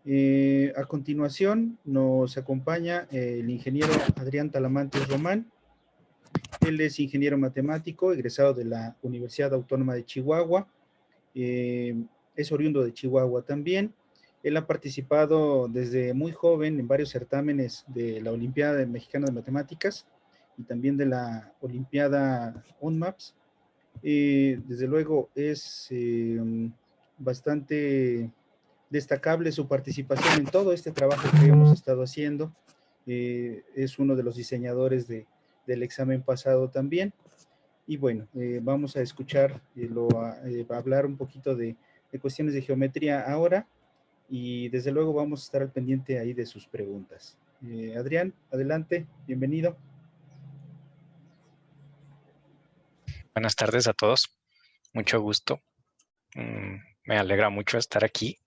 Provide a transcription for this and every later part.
A continuación nos acompaña el ingeniero Adrián Talamantes Román. Él es ingeniero matemático, egresado de la Universidad Autónoma de Chihuahua. Es oriundo de Chihuahua también. Él ha participado desde muy joven en varios certámenes de la Olimpiada Mexicana de Matemáticas y también de la Olimpiada ONMAPS. Desde luego es bastante destacable su participación en todo este trabajo que hemos estado haciendo. Es uno de los diseñadores del examen pasado también. Y bueno, vamos a escuchar, a hablar un poquito de cuestiones de geometría ahora y desde luego vamos a estar al pendiente ahí de sus preguntas. Adrián, adelante, bienvenido. Buenas tardes a todos, mucho gusto. Me alegra mucho estar aquí.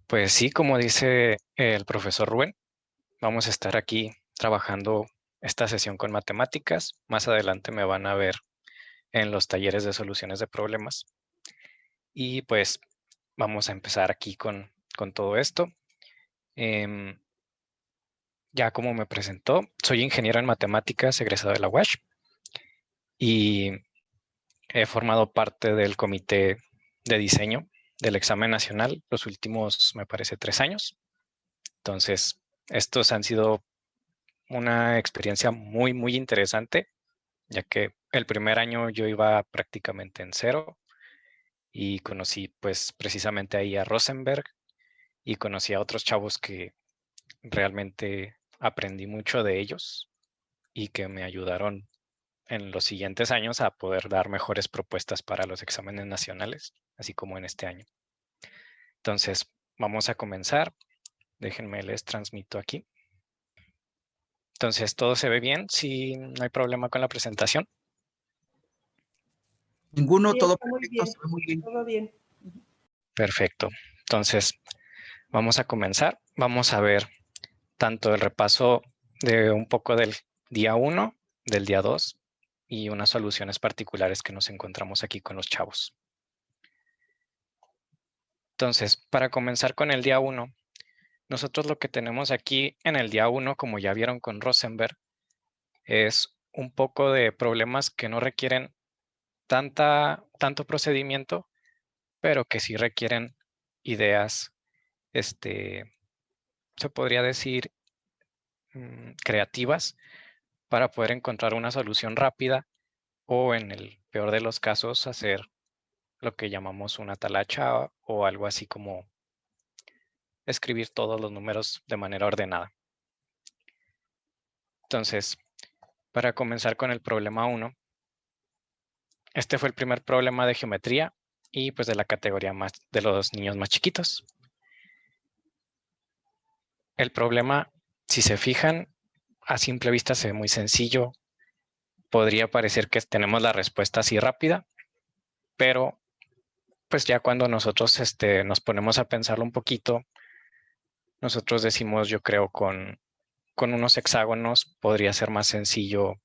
Pues sí, como dice el profesor Rubén, vamos a estar aquí trabajando esta sesión con matemáticas. Más adelante me van a ver en los talleres de soluciones de problemas. Y pues vamos a empezar aquí con todo esto. Ya como me presentó, soy ingeniero en matemáticas egresado de la UASH y he formado parte del comité de diseño del examen nacional los últimos, me parece, 3 años. Entonces, estos han sido una experiencia muy, muy interesante, ya que el primer año yo iba prácticamente en cero y conocí pues precisamente ahí a Rosenberg y conocí a otros chavos que realmente aprendí mucho de ellos y que me ayudaron en los siguientes años a poder dar mejores propuestas para los exámenes nacionales, así como en este año. Entonces, vamos a comenzar. Déjenme les transmito aquí. Entonces, ¿todo se ve bien? Si no hay problema con la presentación. Ninguno, Sí, todo está muy perfecto, bien, se ve muy bien. todo bien. Perfecto. Entonces, vamos a comenzar. Vamos a ver tanto el repaso de un poco del día 1, del día 2 y unas soluciones particulares que nos encontramos aquí con los chavos. Entonces, para comenzar con el día 1, nosotros lo que tenemos aquí en el día 1, como ya vieron con Rosenberg, es un poco de problemas que no requieren tanto procedimiento, pero que sí requieren ideas, se podría decir, creativas para poder encontrar una solución rápida o en el peor de los casos hacer lo que llamamos una talacha o algo así como escribir todos los números de manera ordenada. Entonces, para comenzar con el problema 1, este fue el primer problema de geometría y pues de la categoría más de los niños más chiquitos. El problema, si se fijan, a simple vista se ve muy sencillo. Podría parecer que tenemos la respuesta así rápida, pero pues ya cuando nosotros nos ponemos a pensarlo un poquito, nosotros decimos, yo creo, con unos hexágonos podría ser más sencillo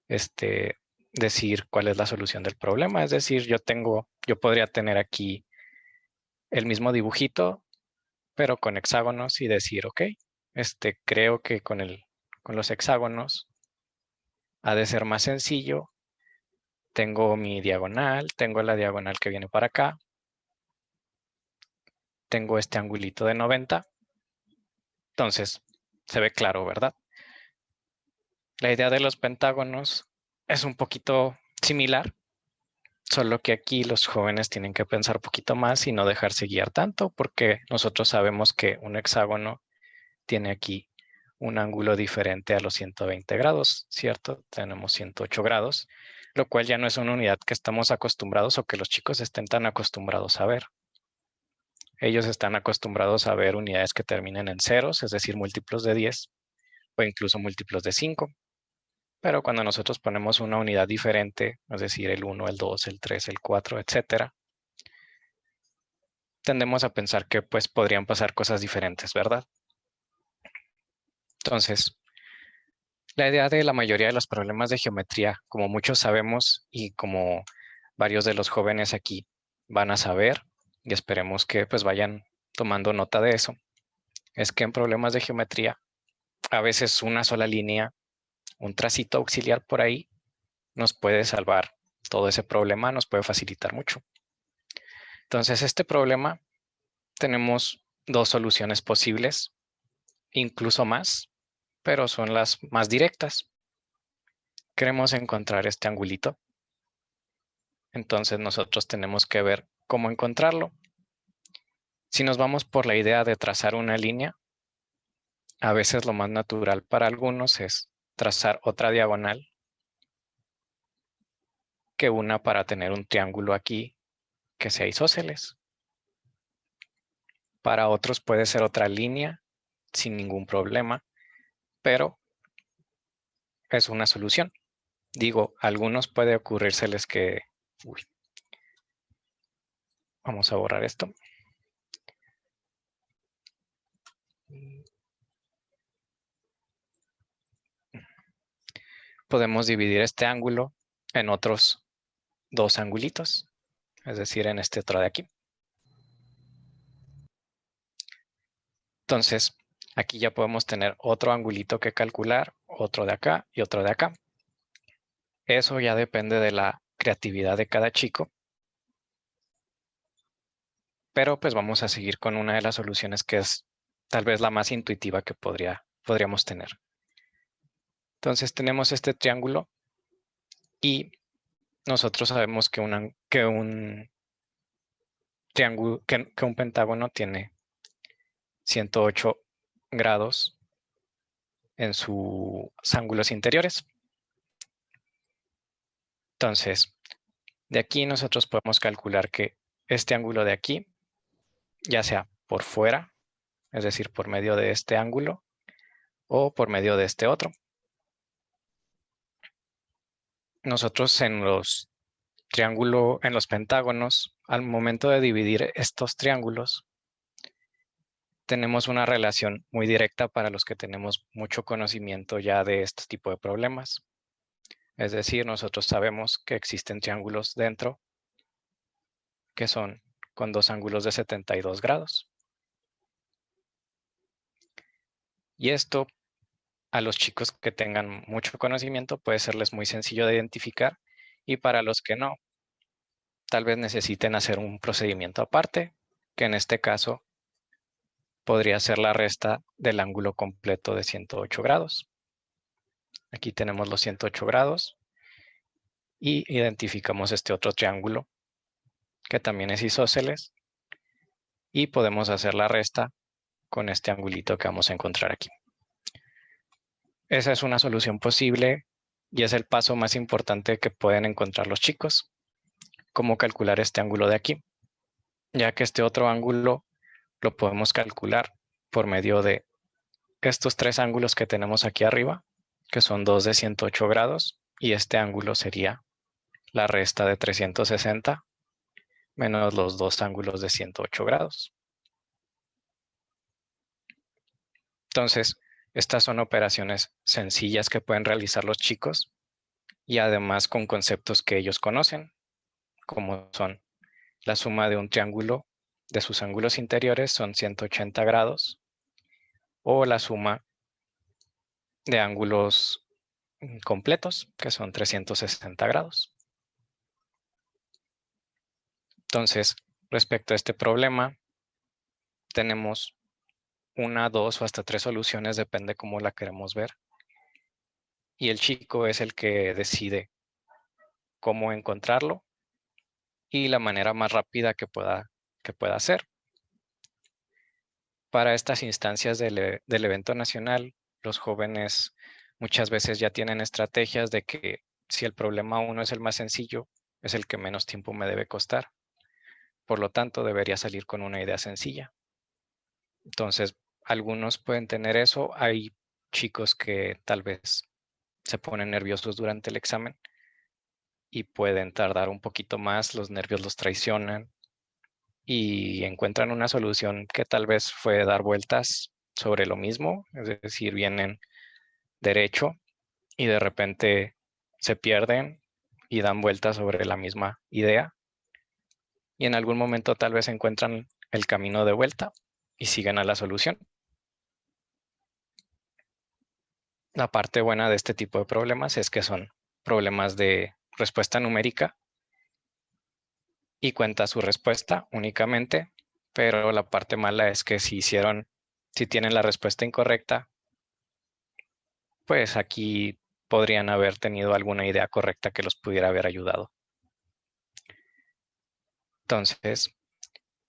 decir cuál es la solución del problema. Es decir, yo podría tener aquí el mismo dibujito, pero con hexágonos y decir, ok, creo que con los hexágonos ha de ser más sencillo. Tengo mi diagonal, tengo la diagonal que viene para acá. Tengo este angulito de 90. Entonces, se ve claro, ¿verdad? La idea de los pentágonos es un poquito similar, solo que aquí los jóvenes tienen que pensar un poquito más y no dejarse guiar tanto, porque nosotros sabemos que un hexágono tiene aquí un ángulo diferente a los 120 grados, ¿cierto? Tenemos 108 grados, lo cual ya no es una unidad que estamos acostumbrados o que los chicos estén tan acostumbrados a ver. Ellos están acostumbrados a ver unidades que terminen en ceros, es decir, múltiplos de 10 o incluso múltiplos de 5. Pero cuando nosotros ponemos una unidad diferente, es decir, el 1, el 2, el 3, el 4, etcétera, tendemos a pensar que pues podrían pasar cosas diferentes, ¿verdad? Entonces, la idea de la mayoría de los problemas de geometría, como muchos sabemos y como varios de los jóvenes aquí van a saber, y esperemos que pues vayan tomando nota de eso, es que en problemas de geometría, a veces una sola línea, un tracito auxiliar por ahí, nos puede salvar todo ese problema, nos puede facilitar mucho. Entonces, este problema tenemos dos soluciones posibles, incluso más, pero son las más directas. Queremos encontrar este angulito. Entonces, nosotros tenemos que ver cómo encontrarlo. Si nos vamos por la idea de trazar una línea, a veces lo más natural para algunos es trazar otra diagonal que una para tener un triángulo aquí que sea isósceles. Para otros puede ser otra línea sin ningún problema, pero es una solución. Digo, a algunos puede ocurrírseles que... vamos a borrar esto. Podemos dividir este ángulo en otros dos angulitos, es decir, en este otro de aquí. Entonces, aquí ya podemos tener otro angulito que calcular, otro de acá y otro de acá. Eso ya depende de la creatividad de cada chico. Pero pues vamos a seguir con una de las soluciones que es tal vez la más intuitiva que podríamos tener. Entonces tenemos este triángulo y nosotros sabemos que un pentágono tiene 108 grados en sus ángulos interiores. Entonces, de aquí nosotros podemos calcular que este ángulo de aquí, ya sea por fuera, es decir, por medio de este ángulo, o por medio de este otro. Nosotros en los pentágonos, al momento de dividir estos triángulos, tenemos una relación muy directa para los que tenemos mucho conocimiento ya de este tipo de problemas. Es decir, nosotros sabemos que existen triángulos dentro que son con dos ángulos de 72 grados. Y esto a los chicos que tengan mucho conocimiento puede serles muy sencillo de identificar, y para los que no, tal vez necesiten hacer un procedimiento aparte, que en este caso podría ser la resta del ángulo completo de 108 grados. Aquí tenemos los 108 grados y identificamos este otro triángulo que también es isósceles, y podemos hacer la resta con este angulito que vamos a encontrar aquí. Esa es una solución posible y es el paso más importante que pueden encontrar los chicos. Cómo calcular este ángulo de aquí, ya que este otro ángulo lo podemos calcular por medio de estos tres ángulos que tenemos aquí arriba, que son dos de 108 grados, y este ángulo sería la resta de 360 menos los dos ángulos de 108 grados. Entonces, estas son operaciones sencillas que pueden realizar los chicos y además con conceptos que ellos conocen, como son la suma de un triángulo de sus ángulos interiores son 180 grados, o la suma de ángulos completos, que son 360 grados. Entonces, respecto a este problema, tenemos una, dos o hasta tres soluciones, depende cómo la queremos ver. Y el chico es el que decide cómo encontrarlo y la manera más rápida que pueda hacer. Para estas instancias del evento nacional, los jóvenes muchas veces ya tienen estrategias de que si el problema 1 es el más sencillo, es el que menos tiempo me debe costar. Por lo tanto, debería salir con una idea sencilla. Entonces, algunos pueden tener eso. Hay chicos que tal vez se ponen nerviosos durante el examen y pueden tardar un poquito más, los nervios los traicionan y encuentran una solución que tal vez fue dar vueltas sobre lo mismo, es decir, vienen derecho y de repente se pierden y dan vueltas sobre la misma idea, y en algún momento tal vez encuentran el camino de vuelta y siguen a la solución. La parte buena de este tipo de problemas es que son problemas de respuesta numérica y cuenta su respuesta únicamente, pero la parte mala es que si tienen la respuesta incorrecta, pues aquí podrían haber tenido alguna idea correcta que los pudiera haber ayudado. Entonces,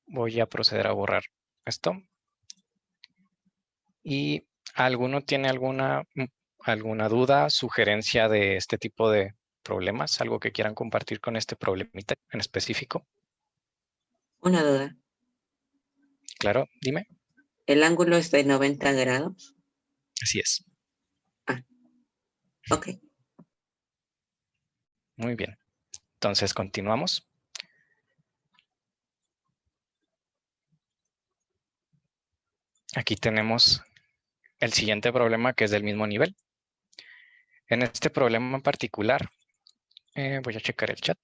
voy a proceder a borrar esto. ¿Y alguno tiene alguna duda, sugerencia de este tipo de problemas? ¿Algo que quieran compartir con este problemita en específico? Una duda. Claro, dime. ¿El ángulo es de 90 grados? Así es. Ok. Muy bien. Entonces, continuamos. Aquí tenemos el siguiente problema que es del mismo nivel. En este problema en particular, voy a checar el chat.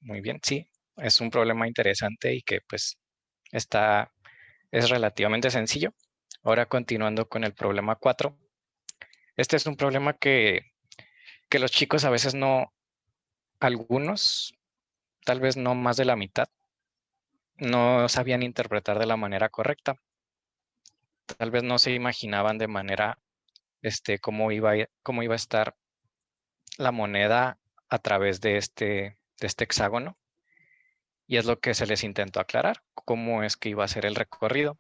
Muy bien, sí, es un problema interesante y que pues es relativamente sencillo. Ahora continuando con el problema 4. Este es un problema que los chicos a veces no, algunos, tal vez no más de la mitad, no sabían interpretar de la manera correcta. Tal vez no se imaginaban de manera, cómo iba a estar la moneda a través de este hexágono. Y es lo que se les intentó aclarar, cómo es que iba a ser el recorrido.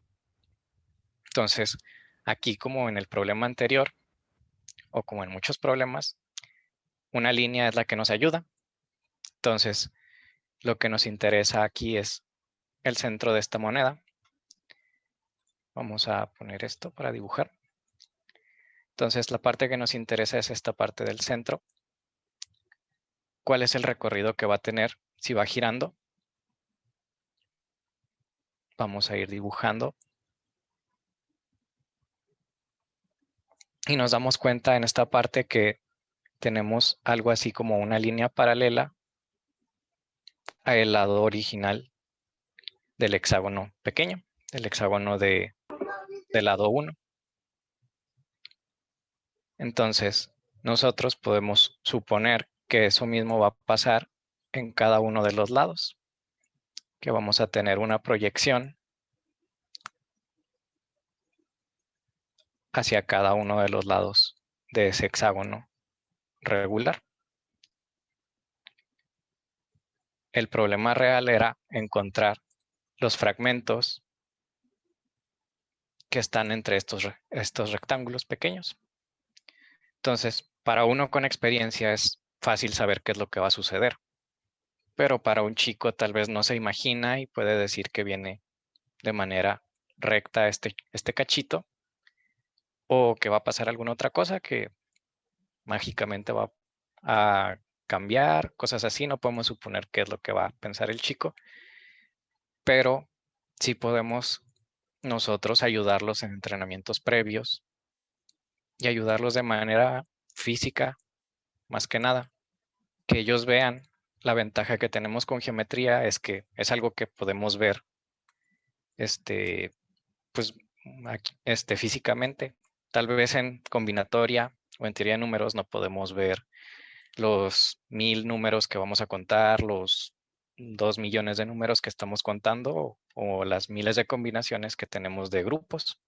Entonces, aquí como en el problema anterior, o como en muchos problemas, una línea es la que nos ayuda. Entonces, lo que nos interesa aquí es el centro de esta moneda. Vamos a poner esto para dibujar. Entonces, la parte que nos interesa es esta parte del centro. ¿Cuál es el recorrido que va a tener si va girando? Vamos a ir dibujando. Y nos damos cuenta en esta parte que tenemos algo así como una línea paralela al lado original del hexágono pequeño, del hexágono del lado 1. Entonces, nosotros podemos suponer que eso mismo va a pasar en cada uno de los lados, que vamos a tener una proyección hacia cada uno de los lados de ese hexágono regular. El problema real era encontrar los fragmentos que están entre estos rectángulos pequeños. Entonces, para uno con experiencia es fácil saber qué es lo que va a suceder, pero para un chico tal vez no se imagina y puede decir que viene de manera recta este cachito, o que va a pasar alguna otra cosa que mágicamente va a cambiar, cosas así. No podemos suponer qué es lo que va a pensar el chico, pero sí podemos nosotros ayudarlos en entrenamientos previos y ayudarlos de manera física, más que nada, que ellos vean. La ventaja que tenemos con geometría es que es algo que podemos ver pues aquí, físicamente. Tal vez en combinatoria o en teoría de números no podemos ver los 1000 números que vamos a contar, los 2 millones de números que estamos contando o las miles de combinaciones que tenemos de grupos.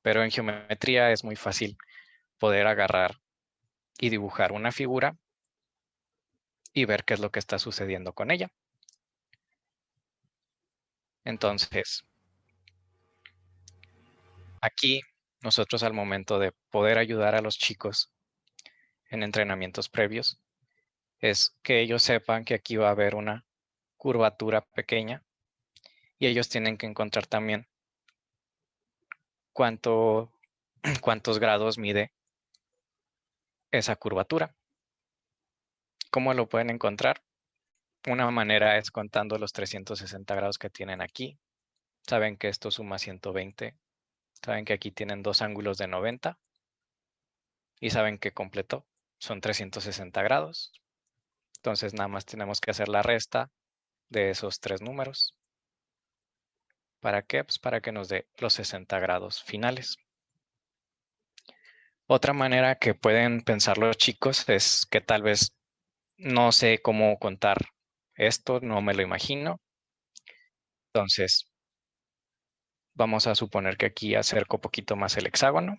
Pero en geometría es muy fácil poder agarrar y dibujar una figura y ver qué es lo que está sucediendo con ella. Entonces, aquí nosotros al momento de poder ayudar a los chicos en entrenamientos previos es que ellos sepan que aquí va a haber una curvatura pequeña y ellos tienen que encontrar también cuántos grados mide esa curvatura. ¿Cómo lo pueden encontrar? Una manera es contando los 360 grados que tienen aquí. Saben que esto suma 120. Saben que aquí tienen dos ángulos de 90. Y saben que completo son 360 grados. Entonces nada más tenemos que hacer la resta de esos tres números. ¿Para qué? Pues para que nos dé los 60 grados finales. Otra manera que pueden pensar los chicos es que tal vez no sé cómo contar esto, no me lo imagino. Entonces, vamos a suponer que aquí acerco un poquito más el hexágono.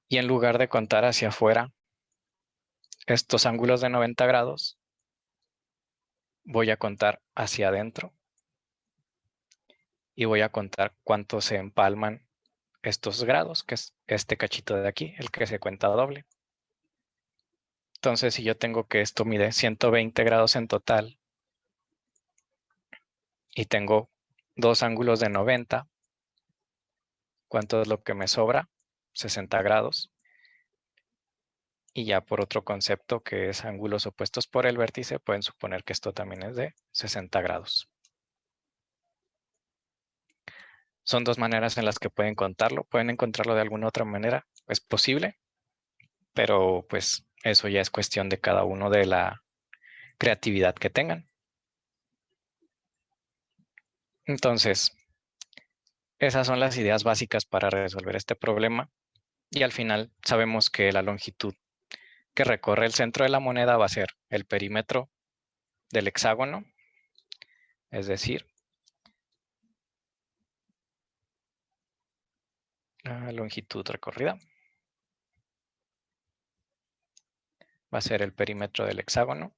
Y en lugar de contar hacia afuera estos ángulos de 90 grados, voy a contar hacia adentro. Y voy a contar cuánto se empalman estos grados, que es este cachito de aquí, el que se cuenta doble. Entonces, si yo tengo que esto mide 120 grados en total y tengo dos ángulos de 90, ¿cuánto es lo que me sobra? 60 grados. Y ya por otro concepto que es ángulos opuestos por el vértice, pueden suponer que esto también es de 60 grados. Son dos maneras en las que pueden contarlo. Pueden encontrarlo de alguna otra manera, es posible, pero pues eso ya es cuestión de cada uno de la creatividad que tengan. Entonces, esas son las ideas básicas para resolver este problema. Y al final sabemos que la longitud que recorre el centro de la moneda va a ser el perímetro del hexágono, es decir, la longitud recorrida va a ser el perímetro del hexágono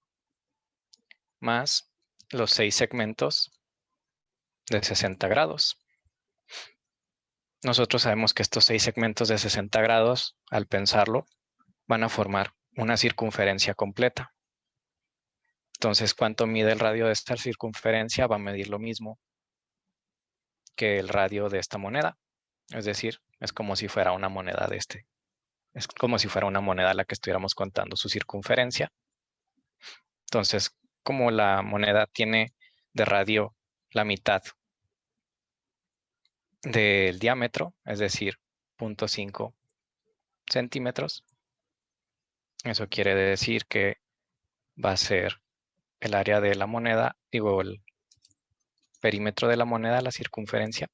más los 6 segmentos de 60 grados. Nosotros sabemos que estos 6 segmentos de 60 grados, al pensarlo, van a formar una circunferencia completa. Entonces, ¿cuánto mide el radio de esta circunferencia? Va a medir lo mismo que el radio de esta moneda. Es decir, es como si fuera una moneda es como si fuera una moneda a la que estuviéramos contando su circunferencia. Entonces, como la moneda tiene de radio la mitad del diámetro, es decir, 0.5 centímetros, eso quiere decir que va a ser el área de la moneda, digo, el perímetro de la moneda, la circunferencia.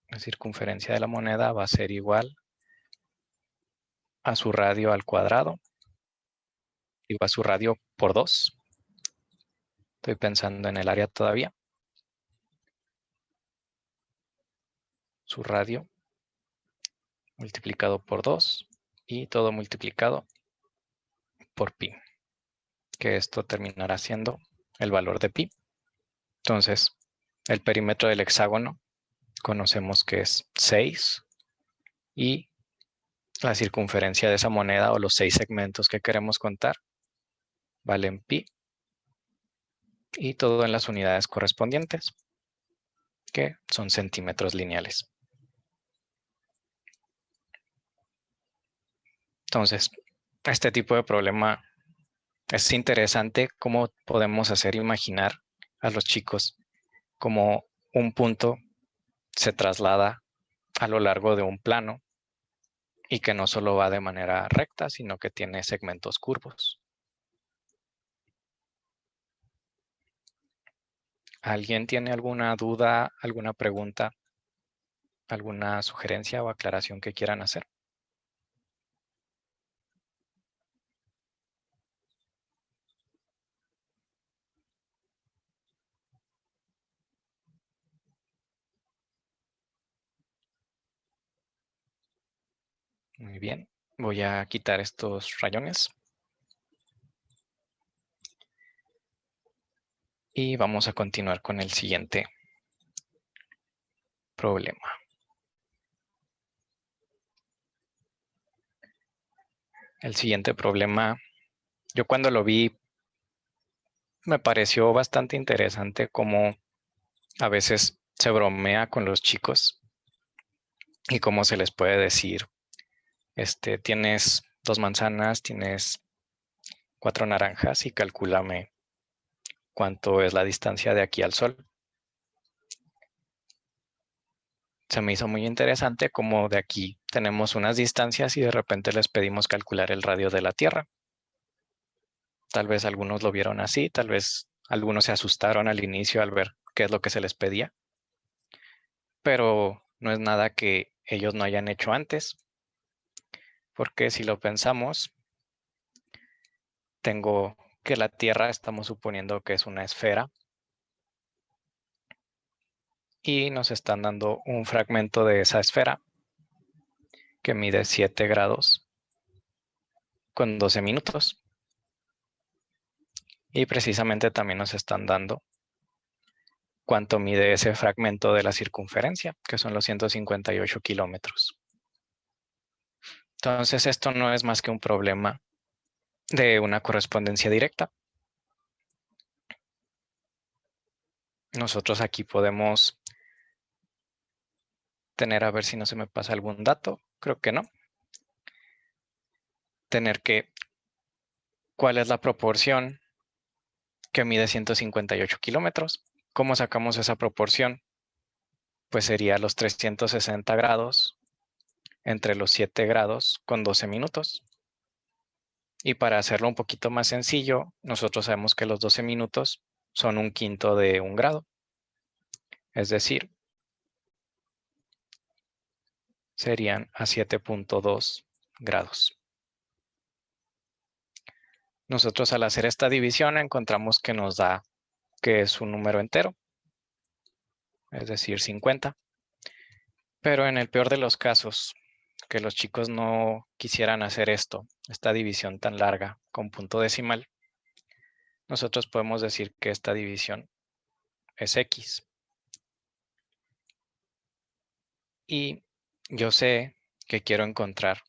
La circunferencia de la moneda va a ser igual a su radio al cuadrado, igual a su radio por 2. Estoy pensando en el área todavía. Su radio multiplicado por 2 y todo multiplicado por pi, que esto terminará siendo el valor de pi. Entonces, el perímetro del hexágono conocemos que es 6 y la circunferencia de esa moneda o los 6 segmentos que queremos contar valen pi y todo en las unidades correspondientes, que son centímetros lineales. Entonces, este tipo de problema es interesante cómo podemos hacer imaginar a los chicos cómo un punto se traslada a lo largo de un plano y que no solo va de manera recta, sino que tiene segmentos curvos. ¿Alguien tiene alguna duda, alguna pregunta, alguna sugerencia o aclaración que quieran hacer? Muy bien, voy a quitar estos rayones. Y vamos a continuar con el siguiente problema. El siguiente problema, yo cuando lo vi, me pareció bastante interesante cómo a veces se bromea con los chicos y cómo se les puede decir, tienes 2 manzanas, tienes 4 naranjas y calcúlame cuánto es la distancia de aquí al sol. se me hizo muy interesante como de aquí tenemos unas distancias y de repente les pedimos calcular el radio de la Tierra. Tal vez algunos lo vieron así, tal vez algunos se asustaron al inicio al ver qué es lo que se les pedía, pero no es nada que ellos no hayan hecho antes, porque si lo pensamos, tengo que la Tierra estamos suponiendo que es una esfera y nos están dando un fragmento de esa esfera que mide 7 grados con 12 minutos. Y precisamente también nos están dando cuánto mide ese fragmento de la circunferencia, que son los 158 kilómetros. Entonces esto no es más que un problema de una correspondencia directa. Nosotros aquí podemos tener, a ver si no se me pasa algún dato, creo que no. Tener que, ¿cuál es la proporción que mide 158 kilómetros? ¿Cómo sacamos esa proporción? Pues sería los 360 grados entre los 7 grados con 12 minutos. Y para hacerlo un poquito más sencillo, nosotros sabemos que los 12 minutos son 1/5 de 1 grado. Es decir, serían a 7.2 grados. Nosotros al hacer esta división encontramos que nos da que es un número entero, es decir, 50. Pero en el peor de los casos, que los chicos no quisieran hacer esta división tan larga con punto decimal, nosotros podemos decir que esta división es X. Y yo sé que quiero encontrar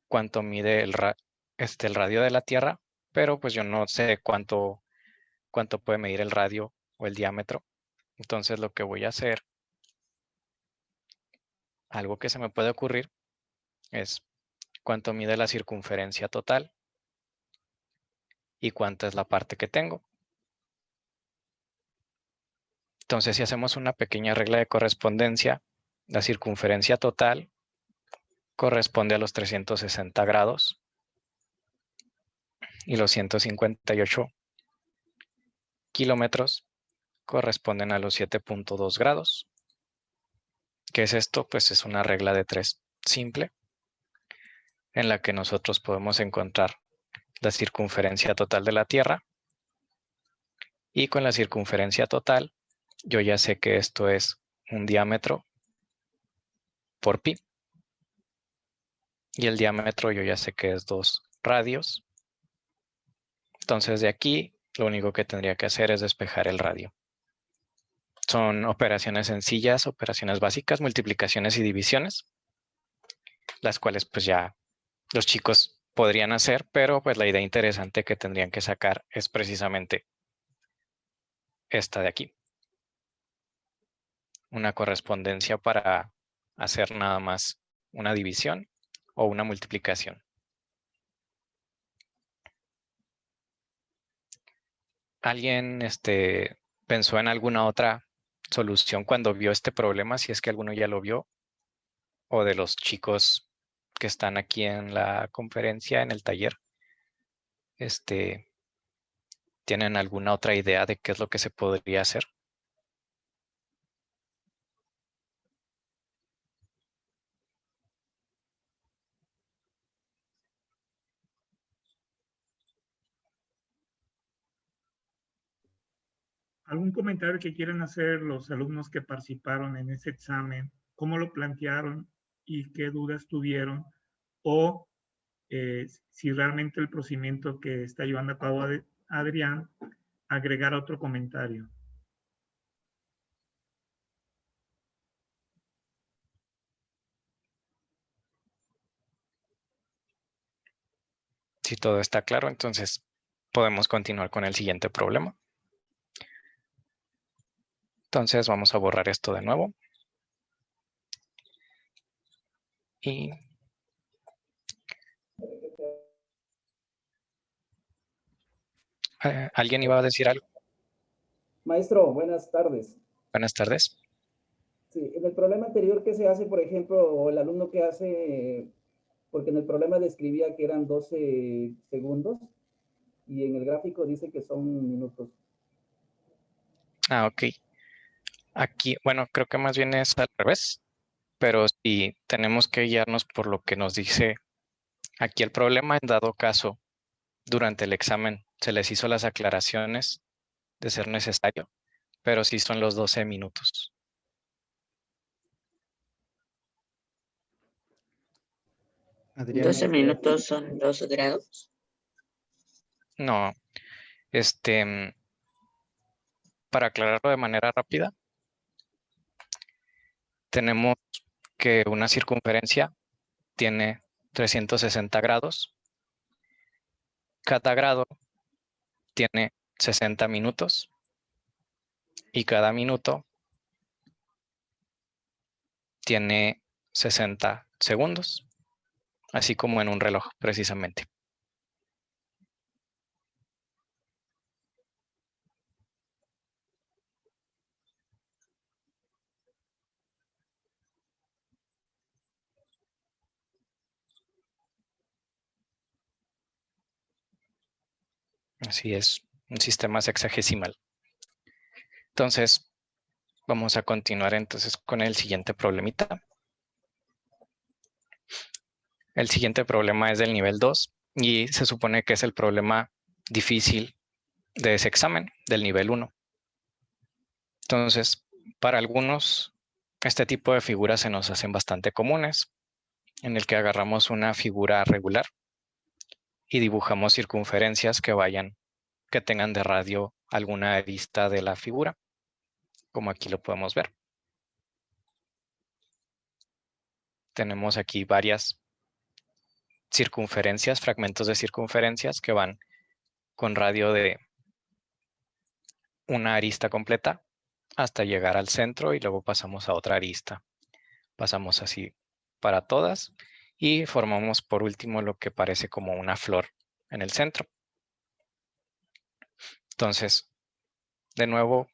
cuánto mide el radio de la Tierra, pero pues yo no sé cuánto puede medir el radio o el diámetro. Entonces lo que voy a hacer, algo que se me puede ocurrir, es cuánto mide la circunferencia total y cuánta es la parte que tengo. Entonces si hacemos una pequeña regla de correspondencia, la circunferencia total corresponde a los 360 grados y los 158 kilómetros corresponden a los 7.2 grados. ¿Qué es esto? Pues es una regla de 3 simple, en la que nosotros podemos encontrar la circunferencia total de la Tierra. Y con la circunferencia total, yo ya sé que esto es un diámetro por pi. Y el diámetro yo ya sé que es 2 radios. Entonces de aquí, lo único que tendría que hacer es despejar el radio. Son operaciones sencillas, operaciones básicas, multiplicaciones y divisiones, las cuales pues ya los chicos podrían hacer, pero pues la idea interesante que tendrían que sacar es precisamente esta de aquí. Una correspondencia para hacer nada más una división o una multiplicación. ¿Alguien pensó en alguna otra solución cuando vio este problema? Si es que alguno ya lo vio, o de los chicos que están aquí en la conferencia, en el taller, ¿tienen alguna otra idea de qué es lo que se podría hacer? ¿Algún comentario que quieran hacer los alumnos que participaron en ese examen? ¿Cómo lo plantearon y qué dudas tuvieron? O si realmente el procedimiento que está llevando a cabo Adrián, agregar otro comentario. Si todo está claro, entonces podemos continuar con el siguiente problema. Entonces vamos a borrar esto de nuevo. Y ¿alguien iba a decir algo? Maestro, buenas tardes. Buenas tardes. Sí, en el problema anterior, ¿qué se hace, por ejemplo, o el alumno que hace, porque en el problema describía que eran 12 segundos y en el gráfico dice que son minutos? Ah, ok. Aquí, bueno, creo que más bien es al revés, pero si tenemos que guiarnos por lo que nos dice aquí el problema, en dado caso, durante el examen se les hizo las aclaraciones de ser necesario, pero sí son los 12 minutos. Adrián, 12 minutos son 2 grados. No, para aclararlo de manera rápida, tenemos que una circunferencia tiene 360 grados. Cada grado tiene 60 minutos y cada minuto tiene 60 segundos, así como en un reloj precisamente. Así es, un sistema sexagesimal. Entonces, vamos a continuar entonces con el siguiente problemita. El siguiente problema es del nivel 2 y se supone que es el problema difícil de ese examen, del nivel 1. Entonces, para algunos, este tipo de figuras se nos hacen bastante comunes, en el que agarramos una figura regular y dibujamos circunferencias que tengan de radio alguna arista de la figura, como aquí lo podemos ver. Tenemos aquí varias circunferencias, fragmentos de circunferencias que van con radio de una arista completa hasta llegar al centro y luego pasamos a otra arista. Pasamos así para todas y formamos por último lo que parece como una flor en el centro. Entonces, de nuevo,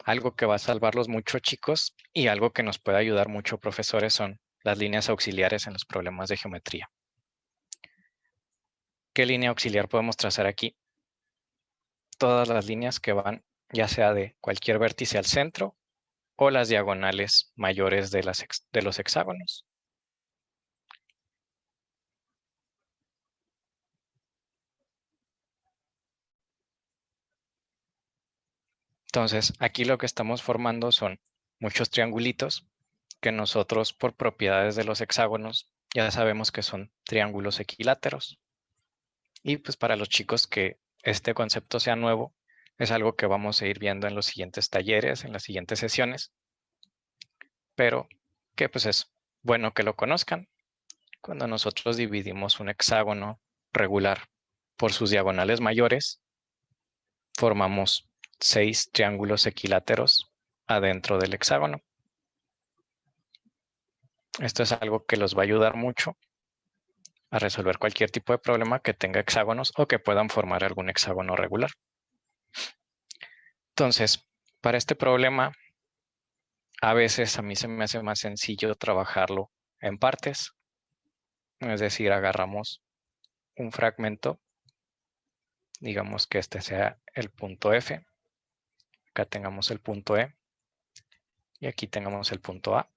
algo que va a salvarlos mucho, chicos, y algo que nos puede ayudar mucho, profesores, son las líneas auxiliares en los problemas de geometría. ¿Qué línea auxiliar podemos trazar aquí? Todas las líneas que van ya sea de cualquier vértice al centro o las diagonales mayores de los hexágonos. Entonces, aquí lo que estamos formando son muchos triangulitos que nosotros, por propiedades de los hexágonos, ya sabemos que son triángulos equiláteros. Y pues para los chicos que este concepto sea nuevo, es algo que vamos a ir viendo en los siguientes talleres, en las siguientes sesiones. Pero que pues es bueno que lo conozcan. Cuando nosotros dividimos un hexágono regular por sus diagonales mayores, formamos 6 triángulos equiláteros adentro del hexágono. Esto es algo que los va a ayudar mucho a resolver cualquier tipo de problema que tenga hexágonos o que puedan formar algún hexágono regular. Entonces, para este problema, a veces a mí se me hace más sencillo trabajarlo en partes. Es decir, agarramos un fragmento, digamos que este sea el punto F. Acá tengamos el punto E y aquí tengamos el punto A.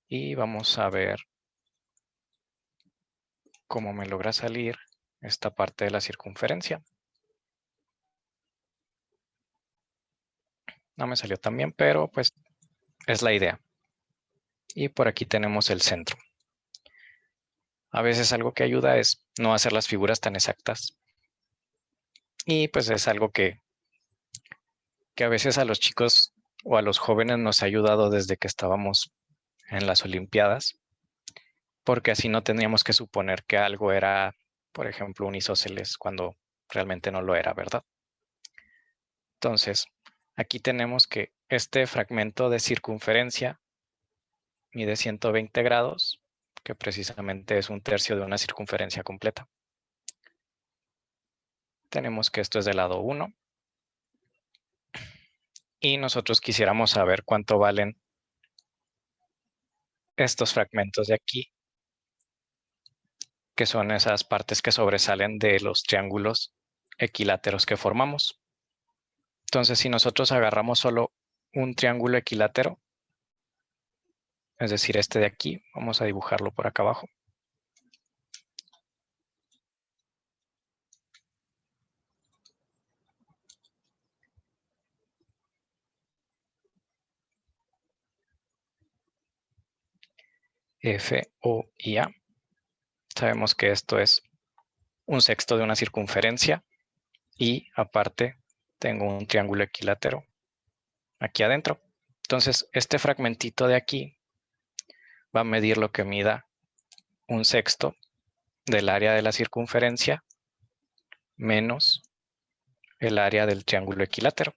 Y vamos a ver cómo me logra salir esta parte de la circunferencia. No me salió tan bien, pero pues es la idea. Y por aquí tenemos el centro. A veces algo que ayuda es no hacer las figuras tan exactas. Y pues es algo que a veces a los chicos o a los jóvenes nos ha ayudado desde que estábamos en las Olimpiadas, porque así no teníamos que suponer que algo era, por ejemplo, un isósceles cuando realmente no lo era, ¿verdad? Entonces, aquí tenemos que este fragmento de circunferencia mide 120 grados, que precisamente es 1/3 de una circunferencia completa. Tenemos que esto es del lado 1. y nosotros quisiéramos saber cuánto valen estos fragmentos de aquí, que son esas partes que sobresalen de los triángulos equiláteros que formamos. Entonces, si nosotros agarramos solo un triángulo equilátero, es decir, este de aquí, vamos a dibujarlo por acá abajo. F, O y A. Sabemos que esto es un sexto de una circunferencia y aparte tengo un triángulo equilátero aquí adentro. Entonces, este fragmentito de aquí va a medir lo que mida un sexto del área de la circunferencia menos el área del triángulo equilátero.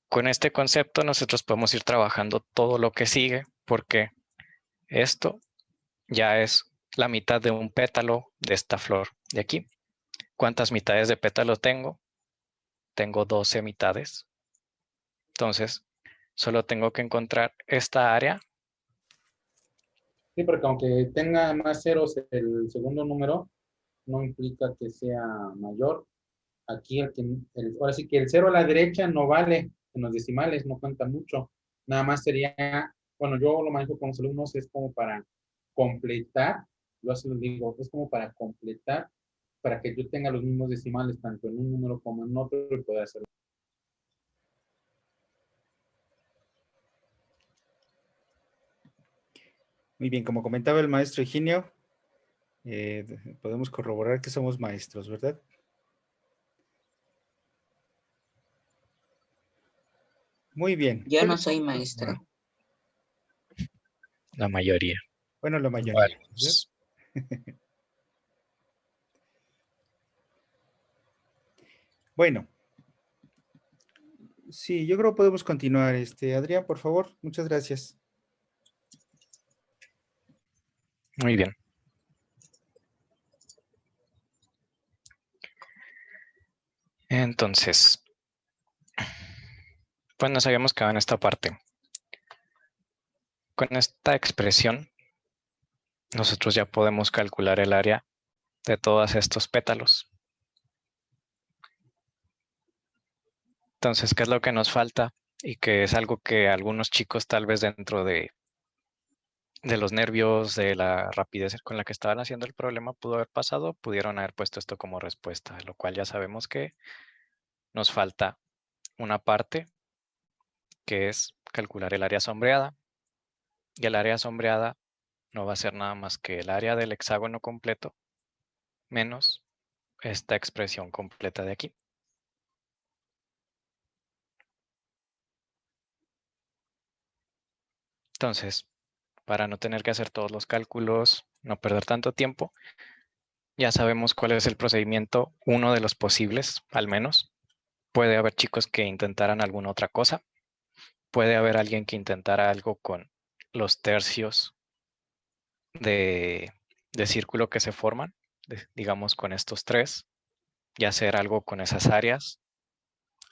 Con este concepto nosotros podemos ir trabajando todo lo que sigue, porque esto ya es la mitad de un pétalo de esta flor de aquí. ¿Cuántas mitades de pétalo tengo? Tengo 12 mitades. Entonces, solo tengo que encontrar esta área. Sí, porque aunque tenga más ceros el segundo número, no implica que sea mayor. Aquí ahora sí que el cero a la derecha no vale en los decimales, no cuenta mucho. Nada más sería, bueno, yo lo manejo con los alumnos, es como para completar, yo así les digo, es como para completar, para que yo tenga los mismos decimales, tanto en un número como en otro, y pueda hacerlo. Muy bien, como comentaba el maestro Higinio, podemos corroborar que somos maestros, ¿verdad? Muy bien. Yo no soy maestra. La mayoría. Bueno, la mayoría. Varios. Bueno. Sí, yo creo que podemos continuar. Adrián, por favor, muchas gracias. Muy bien. Entonces, pues nos habíamos quedado en esta parte. Con esta expresión, nosotros ya podemos calcular el área de todos estos pétalos. Entonces, ¿qué es lo que nos falta? Y que es algo que algunos chicos tal vez dentro de los nervios, de la rapidez con la que estaban haciendo el problema pudo haber pasado, pudieron haber puesto esto como respuesta, lo cual ya sabemos que nos falta una parte que es calcular el área sombreada. Y el área sombreada no va a ser nada más que el área del hexágono completo menos esta expresión completa de aquí. Entonces, para no tener que hacer todos los cálculos, no perder tanto tiempo, ya sabemos cuál es el procedimiento, uno de los posibles, al menos. Puede haber chicos que intentaran alguna otra cosa. Puede haber alguien que intentara algo con los tercios de círculo que se forman, digamos con estos tres, y hacer algo con esas áreas.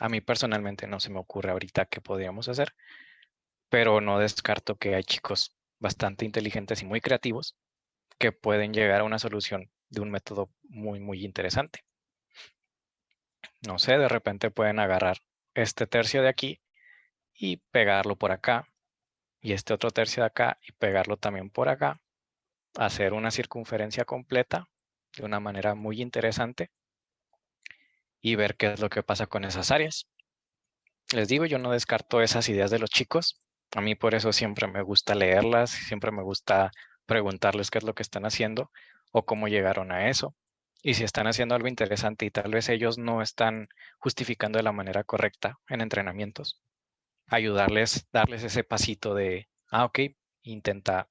A mí personalmente no se me ocurre ahorita qué podríamos hacer, pero no descarto que hay chicos bastante inteligentes y muy creativos que pueden llegar a una solución de un método muy, muy interesante. No sé, de repente pueden agarrar este tercio de aquí y pegarlo por acá, y este otro tercio de acá y pegarlo también por acá, hacer una circunferencia completa de una manera muy interesante y ver qué es lo que pasa con esas áreas. Les digo, yo no descarto esas ideas de los chicos. A mí por eso siempre me gusta leerlas, siempre me gusta preguntarles qué es lo que están haciendo o cómo llegaron a eso. Y si están haciendo algo interesante y tal vez ellos no están justificando de la manera correcta en entrenamientos, ayudarles, darles ese pasito de, ok, intenta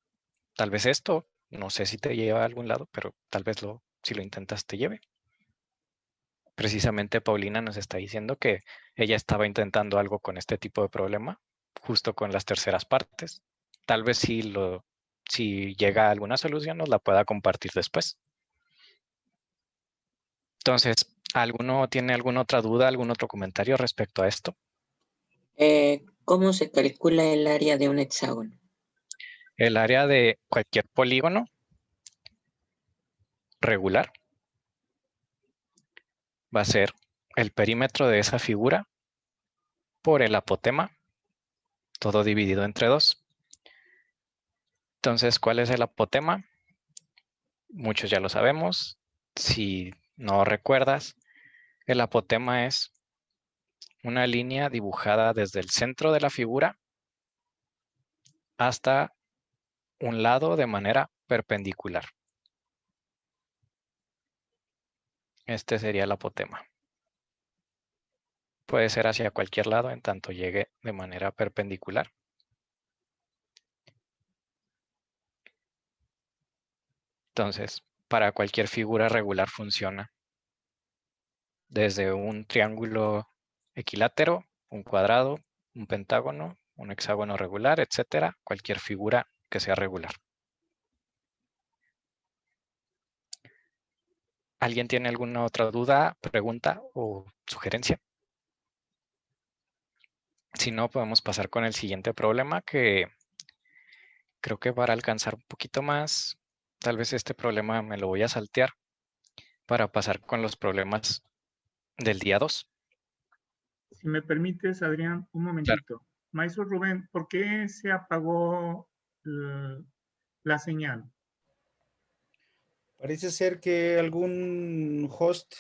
tal vez esto, no sé si te lleva a algún lado, pero tal vez si lo intentas te lleve. Precisamente Paulina nos está diciendo que ella estaba intentando algo con este tipo de problema, justo con las terceras partes. Tal vez si llega a alguna solución nos la pueda compartir después. Entonces, ¿Alguno tiene alguna otra duda, algún otro comentario respecto a esto? ¿Cómo se calcula el área de un hexágono? El área de cualquier polígono regular va a ser el perímetro de esa figura por el apotema, todo dividido entre 2. Entonces, ¿cuál es el apotema? Muchos ya lo sabemos. Si no recuerdas, el apotema es una línea dibujada desde el centro de la figura hasta un lado de manera perpendicular. Este sería el apotema. Puede ser hacia cualquier lado en tanto llegue de manera perpendicular. Entonces, para cualquier figura regular funciona. Desde un triángulo equilátero, un cuadrado, un pentágono, un hexágono regular, etcétera, cualquier figura que sea regular. ¿Alguien tiene alguna otra duda, pregunta o sugerencia? Si no, podemos pasar con el siguiente problema, que creo que para alcanzar un poquito más, tal vez este problema me lo voy a saltear para pasar con los problemas del día 2. Si me permites, Adrián, un momentito. Maestro Rubén, ¿por qué se apagó la señal? Parece ser que algún host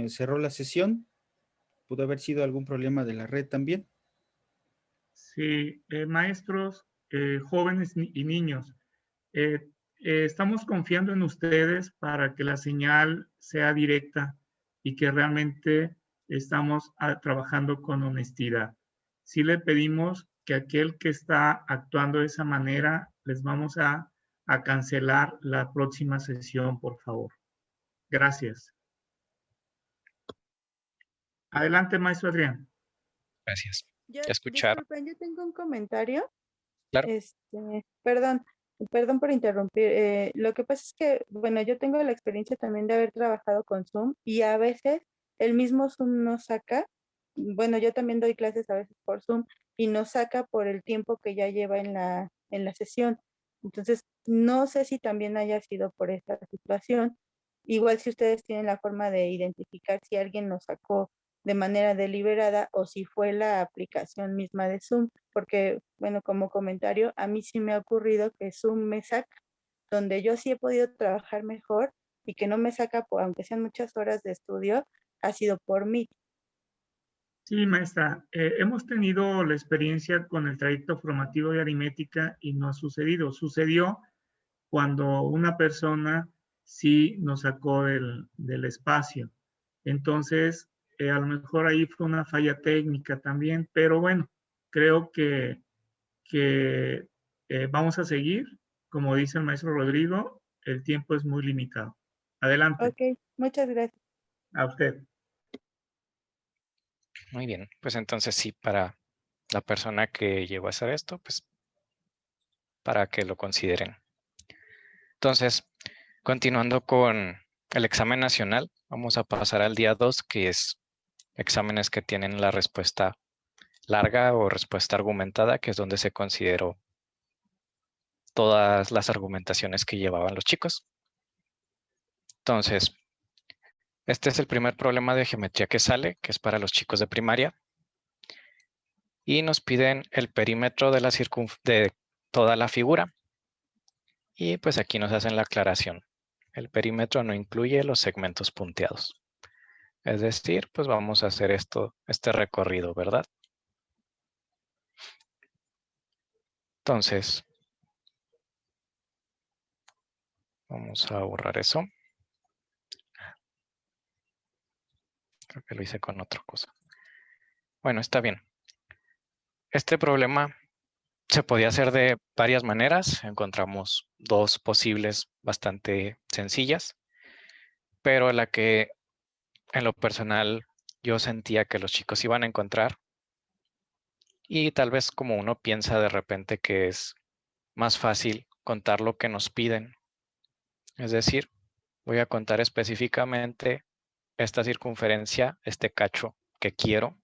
cerró la sesión. Pudo haber sido algún problema de la red también. Sí, maestros, jóvenes y niños, estamos confiando en ustedes para que la señal sea directa y que realmente estamos trabajando con honestidad. Sí le pedimos que aquel que está actuando de esa manera, les vamos a cancelar la próxima sesión, por favor. Gracias. Adelante, maestro Adrián. Gracias. Yo, Ya escucharon. disculpen, yo tengo un comentario. Claro. Perdón por interrumpir. Lo que pasa es que, bueno, yo tengo la experiencia también de haber trabajado con Zoom y a veces el mismo Zoom nos saca. Bueno, yo también doy clases a veces por Zoom y nos saca por el tiempo que ya lleva en la sesión. Entonces, no sé si también haya sido por esta situación. Igual si ustedes tienen la forma de identificar si alguien nos sacó de manera deliberada o si fue la aplicación misma de Zoom, porque, bueno, como comentario, a mí sí me ha ocurrido que Zoom me saca, donde yo sí he podido trabajar mejor y que no me saca, aunque sean muchas horas de estudio, ha sido por mí. Sí, maestra, hemos tenido la experiencia con el trayecto formativo de aritmética y no ha sucedido. Sucedió cuando una persona sí nos sacó del espacio. Entonces, a lo mejor ahí fue una falla técnica también, pero bueno, creo que vamos a seguir. Como dice el maestro Rodrigo, el tiempo es muy limitado. Adelante, Ok, muchas gracias. a usted. Muy bien, pues entonces sí, para la persona que llegó a hacer esto, pues para que lo consideren. Entonces, continuando con el examen nacional, vamos a pasar al día 2, que es exámenes que tienen la respuesta larga o respuesta argumentada, que es donde se consideró todas las argumentaciones que llevaban los chicos. Entonces, este es el primer problema de geometría que sale, que es para los chicos de primaria. Y nos piden el perímetro de de toda la figura. Y pues aquí nos hacen la aclaración. El perímetro no incluye los segmentos punteados. Es decir, pues vamos a hacer este recorrido, ¿verdad? Entonces, vamos a borrar eso. Creo que lo hice con otra cosa. Bueno, está bien. Este problema se podía hacer de varias maneras. Encontramos dos posibles bastante sencillas, pero la que en lo personal yo sentía que los chicos iban a encontrar, y tal vez como uno piensa de repente que es más fácil contar lo que nos piden. Es decir, voy a contar específicamente esta circunferencia, este cacho que quiero,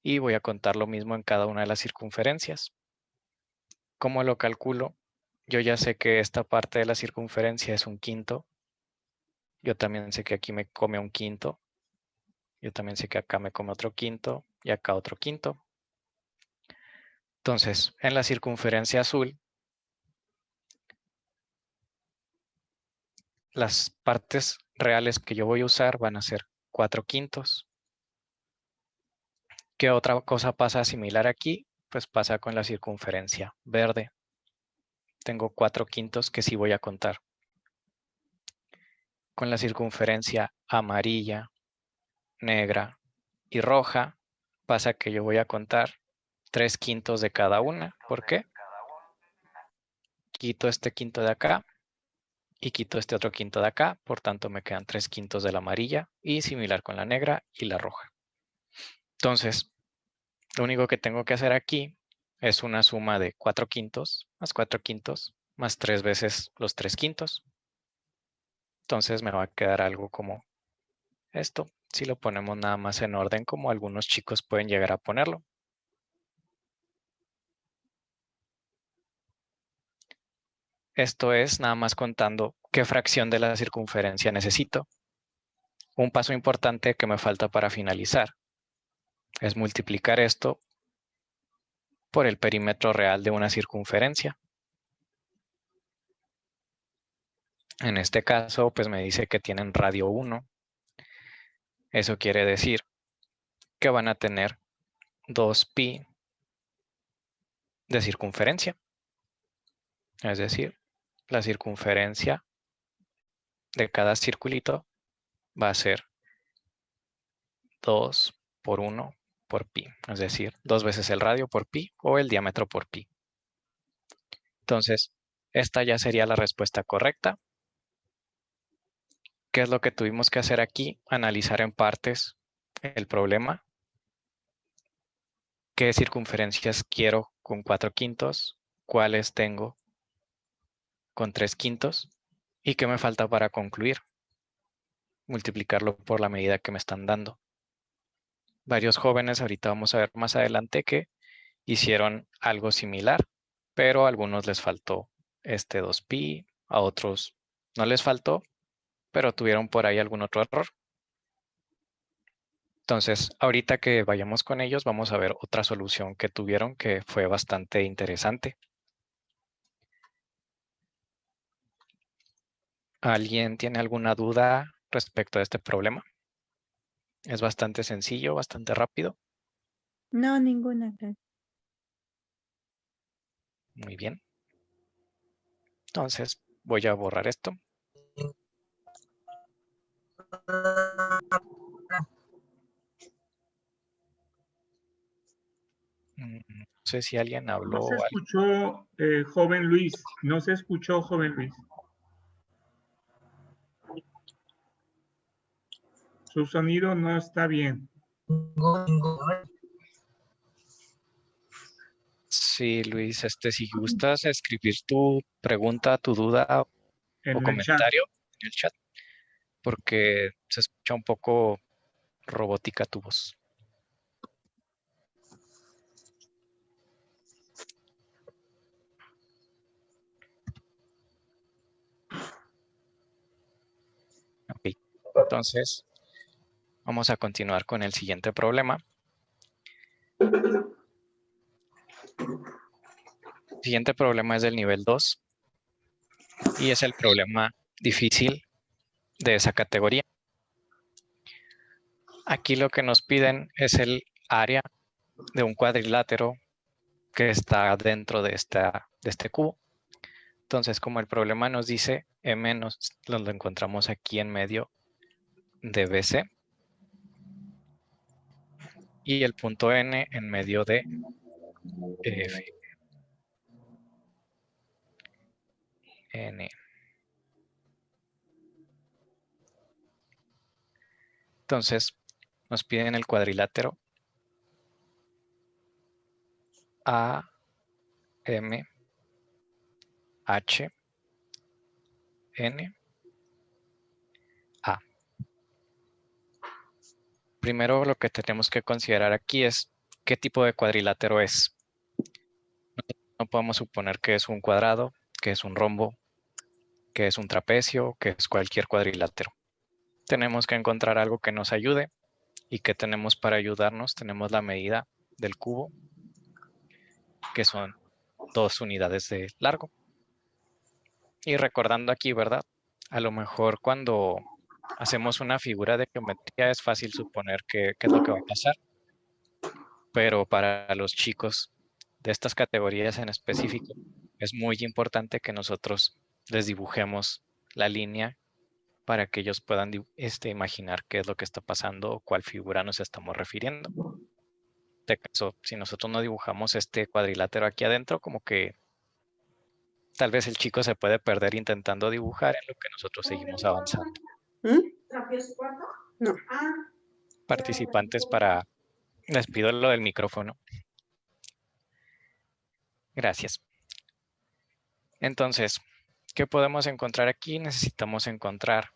y voy a contar lo mismo en cada una de las circunferencias. ¿Cómo lo calculo? Yo ya sé que esta parte de la circunferencia es 1/5. Yo también sé que aquí me come 1/5. Yo también sé que acá me come otro 1/5 y acá otro 1/5. Entonces, en la circunferencia azul, las partes reales que yo voy a usar van a ser 4/5. ¿Qué otra cosa pasa similar aquí? Pues pasa con la circunferencia verde. Tengo 4/5 que sí voy a contar. Con la circunferencia amarilla, negra y roja, pasa que yo voy a contar 3/5 de cada una. ¿Por qué? Quito este 1/5 de acá y quito este otro 1/5 de acá. Por tanto, me quedan 3/5 de la amarilla y similar con la negra y la roja. Entonces, lo único que tengo que hacer aquí es una suma de 4/5 más 4/5 más 3 veces los 3/5. Entonces me va a quedar algo como esto. Si lo ponemos nada más en orden como algunos chicos pueden llegar a ponerlo. Esto es nada más contando qué fracción de la circunferencia necesito. Un paso importante que me falta para finalizar es multiplicar esto por el perímetro real de una circunferencia. En este caso, pues me dice que tienen radio 1. Eso quiere decir que van a tener 2pi de circunferencia. Es decir, la circunferencia de cada circulito va a ser 2 por 1 por pi. Es decir, 2 veces el radio por pi o el diámetro por pi. Entonces, esta ya sería la respuesta correcta. ¿Qué es lo que tuvimos que hacer aquí? Analizar en partes el problema. ¿Qué circunferencias quiero con 4/5? ¿Cuáles tengo con 3/5? ¿Y qué me falta para concluir? Multiplicarlo por la medida que me están dando. Varios jóvenes, ahorita vamos a ver más adelante, que hicieron algo similar, pero a algunos les faltó este 2pi, a otros no les faltó, pero tuvieron por ahí algún otro error. Entonces, ahorita que vayamos con ellos, vamos a ver otra solución que tuvieron que fue bastante interesante. ¿Alguien tiene alguna duda respecto a este problema? Es bastante sencillo, bastante rápido. No, ninguna. Gracias. Muy bien. Entonces, voy a borrar esto. No sé si alguien habló. No se escuchó, joven Luis. No se escuchó, joven Luis. Su sonido no está bien. Sí, Luis, si gustas escribir tu pregunta, tu duda o En el chat. comentario en el chat, porque se escucha un poco robótica tu voz. Ok, entonces vamos a continuar con el siguiente problema. El siguiente problema es del nivel 2 y es el problema difícil de esa categoría. Aquí lo que nos piden es el área de un cuadrilátero que está dentro de este cubo. Entonces, como el problema nos dice M, lo encontramos aquí en medio de BC y el punto N en medio de F. N. Entonces, nos piden el cuadrilátero A, M, H, N, A. primero lo que tenemos que considerar aquí es qué tipo de cuadrilátero es. No podemos suponer que es un cuadrado, que es un rombo, que es un trapecio, que es cualquier cuadrilátero. Tenemos que encontrar algo que nos ayude. ¿Y qué tenemos para ayudarnos? Tenemos la medida del cubo, que son 2 unidades de largo. Y recordando aquí, ¿verdad? A lo mejor cuando hacemos una figura de geometría es fácil suponer qué es lo que va a pasar. Pero para los chicos de estas categorías en específico, es muy importante que nosotros les dibujemos la línea para que ellos puedan imaginar qué es lo que está pasando o cuál figura nos estamos refiriendo. De caso, si nosotros no dibujamos este cuadrilátero aquí adentro, como que tal vez el chico se puede perder intentando dibujar en lo que nosotros seguimos avanzando. No. Participantes para... Les pido lo del micrófono. Gracias. Entonces, ¿qué podemos encontrar aquí? Necesitamos encontrar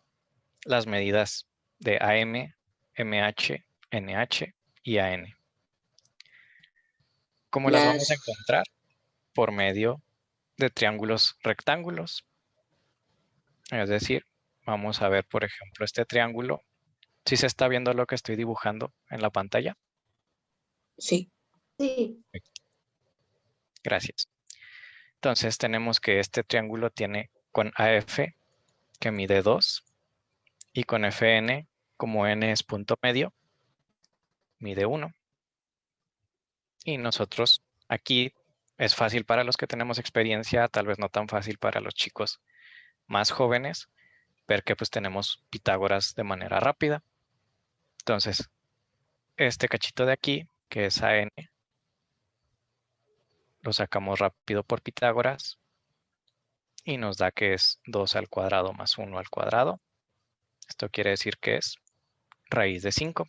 las medidas de AM, MH, NH y AN. ¿Cómo las vamos a encontrar? Por medio de triángulos rectángulos. Es decir, vamos a ver, por ejemplo, este triángulo. ¿Sí se está viendo lo que estoy dibujando en la pantalla? Sí. Sí. Gracias. Entonces tenemos que este triángulo tiene con AF, que mide 2, y con FN, como N es punto medio, mide 1. Y nosotros aquí es fácil para los que tenemos experiencia, tal vez no tan fácil para los chicos más jóvenes, ver que pues tenemos Pitágoras de manera rápida. Entonces, este cachito de aquí, que es AN, lo sacamos rápido por Pitágoras y nos da que es 2 al cuadrado más 1 al cuadrado. Esto quiere decir que es raíz de 5.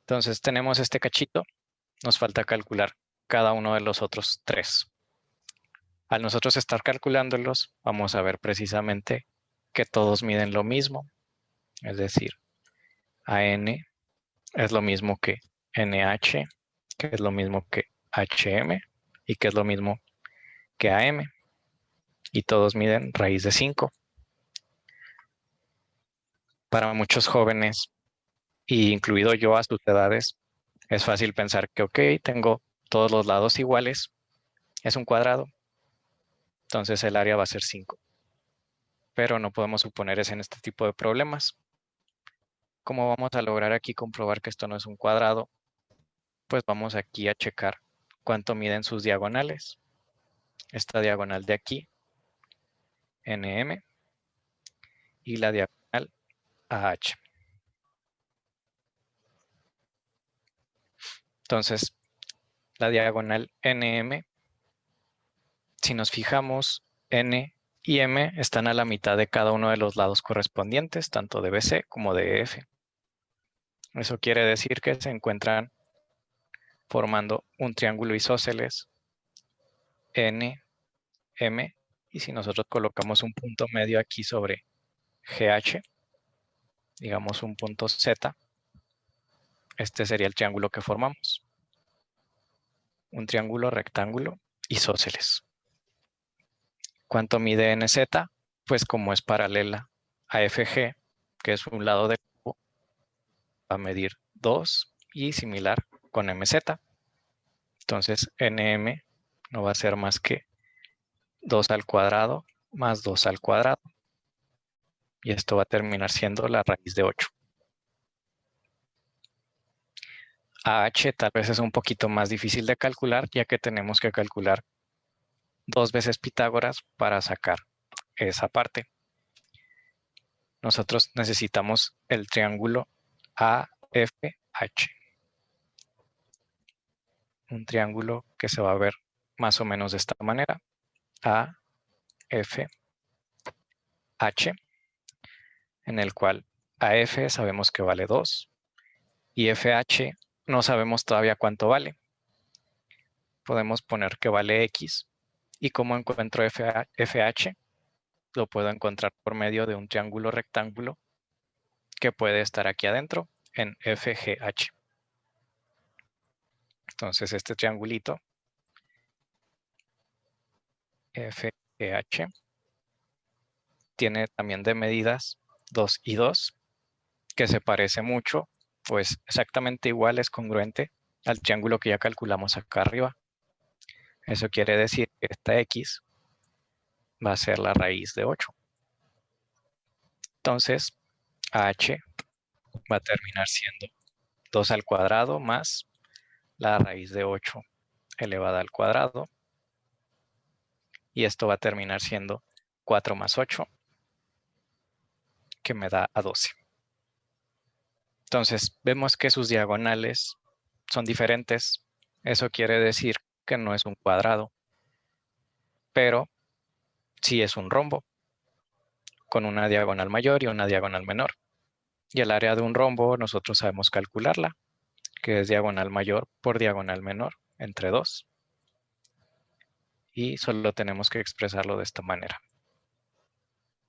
Entonces tenemos este cachito, nos falta calcular cada uno de los otros 3. Al nosotros estar calculándolos, vamos a ver precisamente que todos miden lo mismo, es decir, AN es lo mismo que NH, que es lo mismo que HM y que es lo mismo que AM. Y todos miden raíz de 5. Para muchos jóvenes, y incluido yo a sus edades, es fácil pensar que, ok, tengo todos los lados iguales, es un cuadrado, entonces el área va a ser 5. Pero no podemos suponer eso en este tipo de problemas. ¿Cómo vamos a lograr aquí comprobar que esto no es un cuadrado? Pues vamos aquí a checar cuánto miden sus diagonales. Esta diagonal de aquí, NM, y la diagonal AH. Entonces, la diagonal NM, si nos fijamos, N y M están a la mitad de cada uno de los lados correspondientes, tanto de BC como de EF. Eso quiere decir que se encuentran formando un triángulo isósceles N, M, y si nosotros colocamos un punto medio aquí sobre GH, digamos un punto Z, este sería el triángulo que formamos. Un triángulo rectángulo isósceles. ¿Cuánto mide NZ? Pues como es paralela a FG, que es un lado del cubo, va a medir 2 y similar con MZ. Entonces NM no va a ser más que 2 al cuadrado más 2 al cuadrado. Y esto va a terminar siendo la raíz de 8. AH tal vez es un poquito más difícil de calcular, ya que tenemos que calcular 2 veces Pitágoras para sacar esa parte. Nosotros necesitamos el triángulo AFH. Un triángulo que se va a ver más o menos de esta manera. AFH, en el cual AF sabemos que vale 2 y FH no sabemos todavía cuánto vale. Podemos poner que vale X. ¿Y cómo encuentro FH? Lo puedo encontrar por medio de un triángulo rectángulo que puede estar aquí adentro en FGH. Entonces este triangulito FGH tiene también de medidas 2 y 2, que se parece mucho, pues exactamente igual, es congruente al triángulo que ya calculamos acá arriba. Eso quiere decir que esta X va a ser la raíz de 8. Entonces, AH va a terminar siendo 2 al cuadrado más la raíz de 8 elevada al cuadrado. Y esto va a terminar siendo 4 más 8, que me da a 12. Entonces, vemos que sus diagonales son diferentes. Eso quiere decir que no es un cuadrado, pero sí es un rombo, con una diagonal mayor y una diagonal menor. Y el área de un rombo nosotros sabemos calcularla, que es diagonal mayor por diagonal menor, entre 2. Y solo tenemos que expresarlo de esta manera.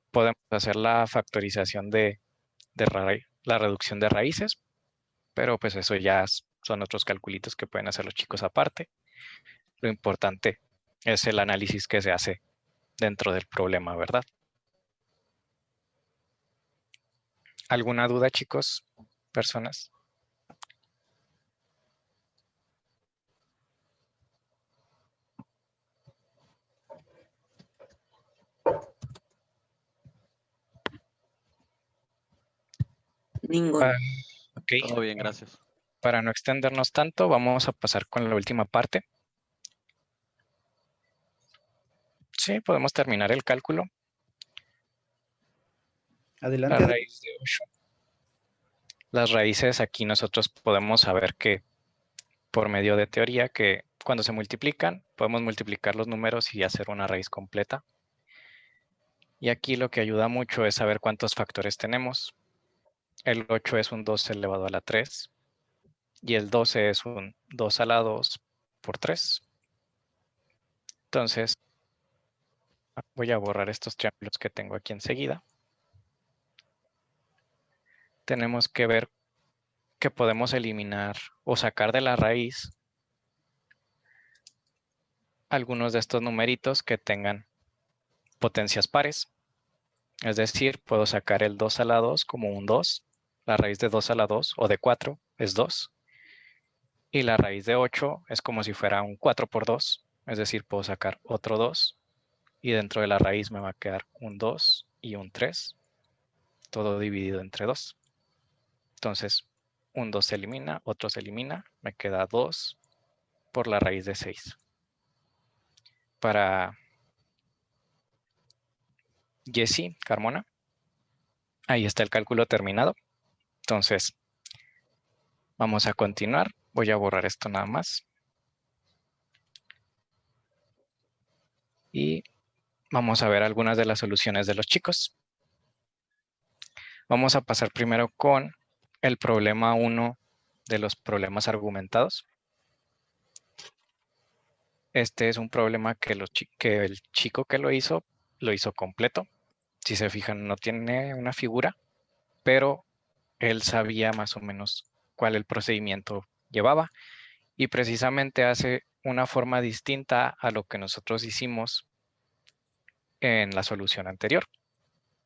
Podemos hacer la factorización de la reducción de raíces, pero pues eso ya son otros calculitos que pueden hacer los chicos aparte. Lo importante es el análisis que se hace dentro del problema, ¿verdad? ¿Alguna duda, chicos? ¿Personas? Ninguno. Ok. Todo bien, gracias. Para no extendernos tanto, vamos a pasar con la última parte. Sí, podemos terminar el cálculo. Adelante. La raíz de 8. Las raíces aquí nosotros podemos saber que por medio de teoría que cuando se multiplican, podemos multiplicar los números y hacer una raíz completa. Y aquí lo que ayuda mucho es saber cuántos factores tenemos. El 8 es un 2 elevado a la 3. Y el 12 es un 2 a la 2 por 3. Entonces, voy a borrar estos triángulos que tengo aquí enseguida. Tenemos que ver que podemos eliminar o sacar de la raíz algunos de estos numeritos que tengan potencias pares. Es decir, puedo sacar el 2 a la 2 como un 2. La raíz de 2 a la 2 o de 4 es 2. Y la raíz de 8 es como si fuera un 4 por 2. Es decir, puedo sacar otro 2. Y dentro de la raíz me va a quedar un 2 y un 3. Todo dividido entre 2. Entonces, un 2 se elimina, otro se elimina. Me queda 2 por la raíz de 6. Para Jessie Carmona, ahí está el cálculo terminado. Entonces, vamos a continuar. Voy a borrar esto nada más. Y vamos a ver algunas de las soluciones de los chicos. Vamos a pasar primero con el problema 1 de los problemas argumentados. Este es un problema que el chico que lo hizo completo. Si se fijan, no tiene una figura, pero él sabía más o menos cuál el procedimiento llevaba. Y precisamente hace una forma distinta a lo que nosotros hicimos en la solución anterior.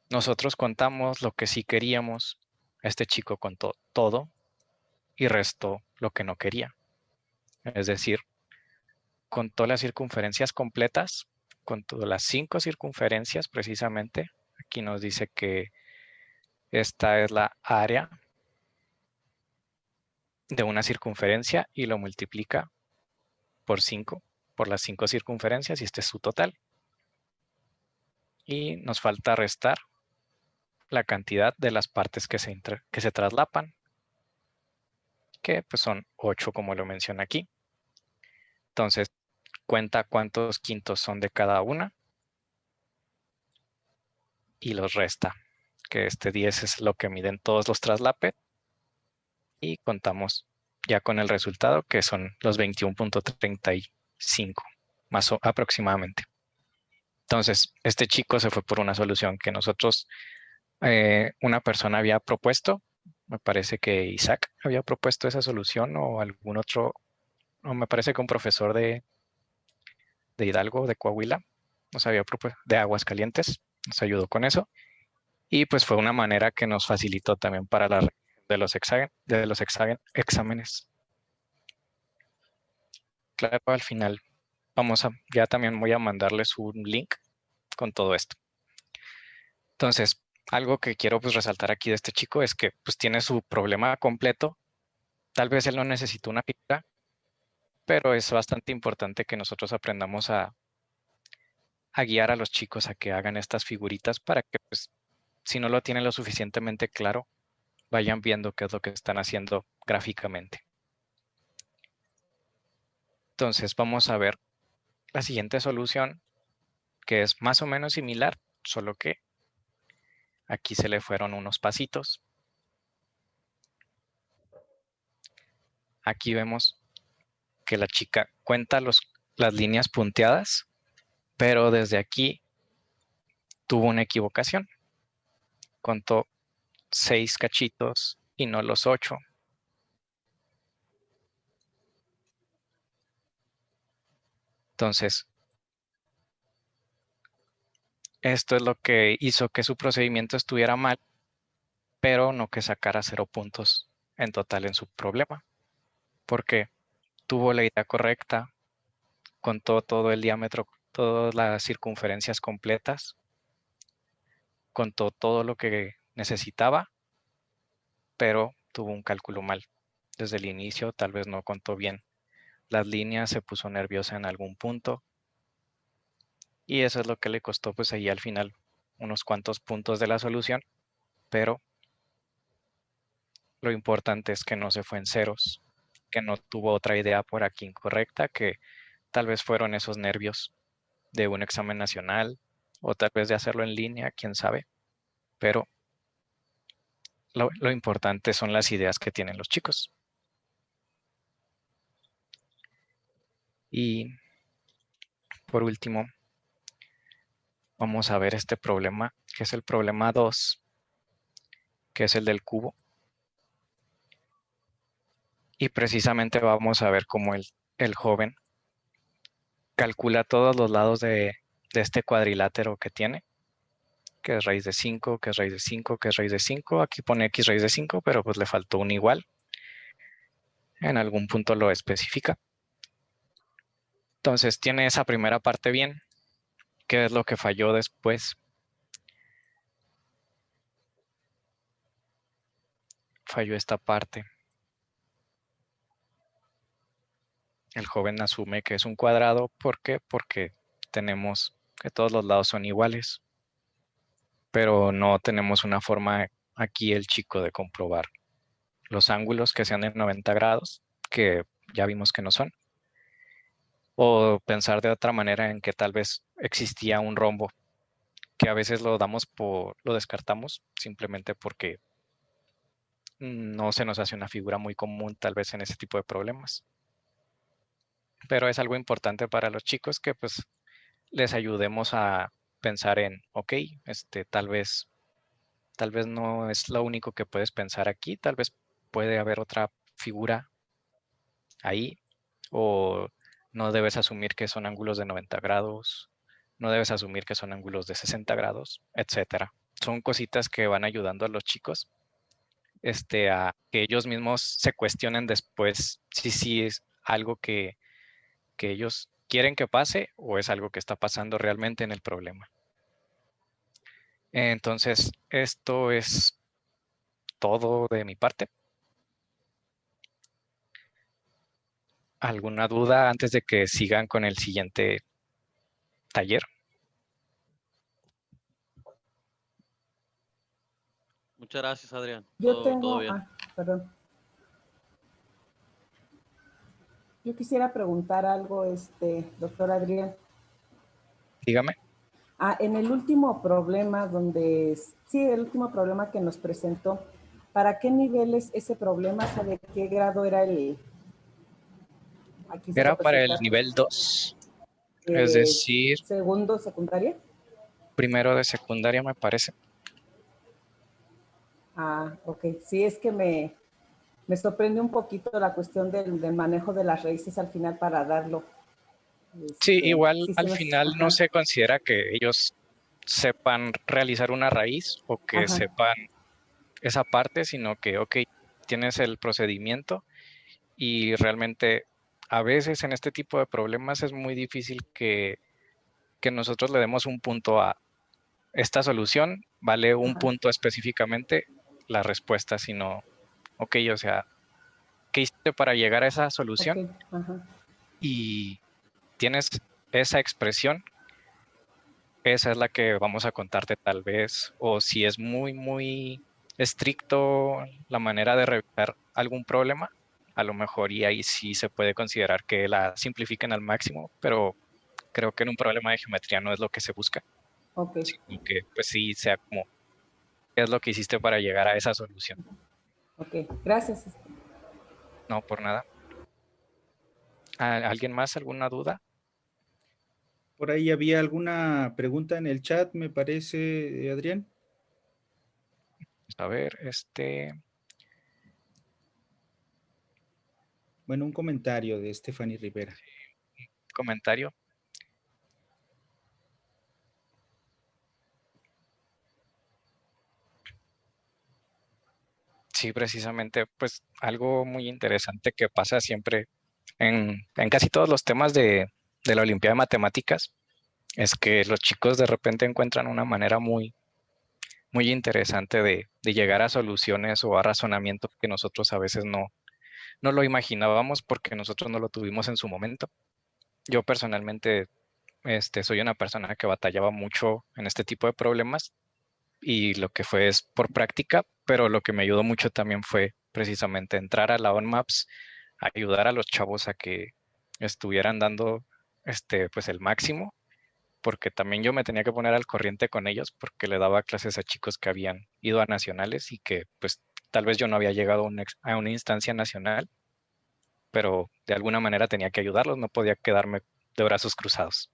Nosotros contamos lo que sí queríamos, este chico contó todo y restó lo que no quería. Es decir, contó las circunferencias completas, contó las 5 circunferencias precisamente. Aquí nos dice que esta es la área de una circunferencia y lo multiplica por 5, por las 5 circunferencias, y este es su total. Y nos falta restar la cantidad de las partes que se traslapan, que pues son 8 como lo menciona aquí. Entonces, cuenta cuántos quintos son de cada una y los resta, que este 10 es lo que miden todos los traslapes, y contamos ya con el resultado, que son los 21.35, más o aproximadamente. Entonces, este chico se fue por una solución que nosotros una persona había propuesto, me parece que Isaac había propuesto esa solución o algún otro, o me parece que un profesor de Hidalgo, de Coahuila, nos había propuesto, de Aguascalientes, nos ayudó con eso. Y pues fue una manera que nos facilitó también para de los exámenes. Claro, al final ya también voy a mandarles un link con todo esto. Entonces, algo que quiero pues resaltar aquí de este chico es que pues tiene su problema completo. Tal vez él no necesita una figura, pero es bastante importante que nosotros aprendamos a guiar a los chicos a que hagan estas figuritas para que pues si no lo tienen lo suficientemente claro, vayan viendo qué es lo que están haciendo gráficamente. Entonces vamos a ver la siguiente solución, que es más o menos similar, solo que aquí se le fueron unos pasitos. Aquí vemos que la chica cuenta las líneas punteadas, pero desde aquí tuvo una equivocación. Contó 6 cachitos y no los 8. Entonces, esto es lo que hizo que su procedimiento estuviera mal, pero no que sacara 0 puntos en total en su problema, porque tuvo la idea correcta, contó todo el diámetro, todas las circunferencias completas, contó todo lo que necesitaba, pero tuvo un cálculo mal. Desde el inicio tal vez no contó bien las líneas, se puso nerviosa en algún punto, y eso es lo que le costó pues ahí al final unos cuantos puntos de la solución, pero lo importante es que no se fue en ceros, que no tuvo otra idea por aquí incorrecta, que tal vez fueron esos nervios de un examen nacional o tal vez de hacerlo en línea, quién sabe, pero lo importante son las ideas que tienen los chicos. Y por último, vamos a ver este problema, que es el problema 2, que es el del cubo. Y precisamente vamos a ver cómo el joven calcula todos los lados de este cuadrilátero que tiene, que es raíz de 5, que es raíz de 5, que es raíz de 5. Aquí pone x raíz de 5, pero pues le faltó un igual. En algún punto lo especifica. Entonces tiene esa primera parte bien. ¿Qué es lo que falló después? Falló esta parte. El joven asume que es un cuadrado. ¿Por qué? Porque tenemos que todos los lados son iguales. Pero no tenemos una forma aquí el chico de comprobar los ángulos que sean de 90 grados, que ya vimos que no son. O pensar de otra manera en que tal vez existía un rombo, que a veces lo descartamos simplemente porque no se nos hace una figura muy común tal vez en ese tipo de problemas. Pero es algo importante para los chicos que pues les ayudemos a pensar en, ok, tal vez no es lo único que puedes pensar aquí, tal vez puede haber otra figura ahí, o no debes asumir que son ángulos de 90 grados, no debes asumir que son ángulos de 60 grados, etcétera. Son cositas que van ayudando a los chicos a que ellos mismos se cuestionen después si sí es algo que ellos quieren que pase o es algo que está pasando realmente en el problema. Entonces, esto es todo de mi parte. ¿Alguna duda antes de que sigan con el siguiente taller? Muchas gracias, Adrián. Yo Todo bien. Perdón. Yo quisiera preguntar algo, doctor Adrián. Dígame. En el último problema el último problema que nos presentó, ¿para qué niveles ese problema? ¿Sabe qué grado era el? Era para el nivel 2, es decir... ¿Segundo, secundaria? Primero de secundaria, me parece. Ok. Sí, es que me sorprende un poquito la cuestión del manejo de las raíces al final para darlo. Sí, igual Sí se al nos... final no Ajá, se considera que ellos sepan realizar una raíz o que ajá, sepan esa parte, sino que, ok, tienes el procedimiento y realmente a veces en este tipo de problemas es muy difícil que nosotros le demos un punto a esta solución, vale un ajá. punto específicamente la respuesta, sino, ok, o sea, ¿qué hiciste para llegar a esa Ok, solución? ajá. Y tienes esa expresión, esa es la que vamos a contarte tal vez, o si es muy, muy estricto la manera de revisar algún problema, a lo mejor y ahí sí se puede considerar que la simplifiquen al máximo, pero creo que en un problema de geometría no es lo que se busca, Ok, sino que pues sí sea como, ¿qué es lo que hiciste para llegar a esa solución? ok. Gracias. No, por nada. ¿Alguien más? ¿Alguna duda? Por ahí había alguna pregunta en el chat, me parece, Adrián. A ver, Bueno, un comentario de Stephanie Rivera. comentario. Sí, precisamente, pues algo muy interesante que pasa siempre en casi todos los temas de la Olimpiada de Matemáticas es que los chicos de repente encuentran una manera muy, muy interesante de llegar a soluciones o a razonamientos que nosotros a veces no lo imaginábamos porque nosotros no lo tuvimos en su momento. Yo personalmente soy una persona que batallaba mucho en este tipo de problemas y lo que fue es por práctica, pero lo que me ayudó mucho también fue precisamente entrar a la OnMaps, ayudar a los chavos a que estuvieran dando pues el máximo, porque también yo me tenía que poner al corriente con ellos porque le daba clases a chicos que habían ido a nacionales y que pues tal vez yo no había llegado a una instancia nacional, pero de alguna manera tenía que ayudarlos, no podía quedarme de brazos cruzados.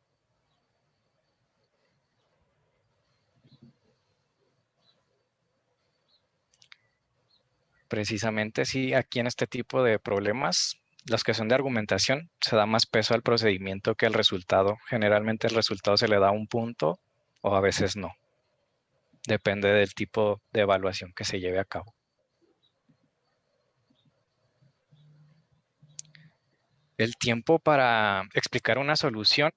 Precisamente sí, aquí en este tipo de problemas, los que son de argumentación, se da más peso al procedimiento que al resultado. Generalmente el resultado se le da un punto o a veces no. Depende del tipo de evaluación que se lleve a cabo. El tiempo para explicar una solución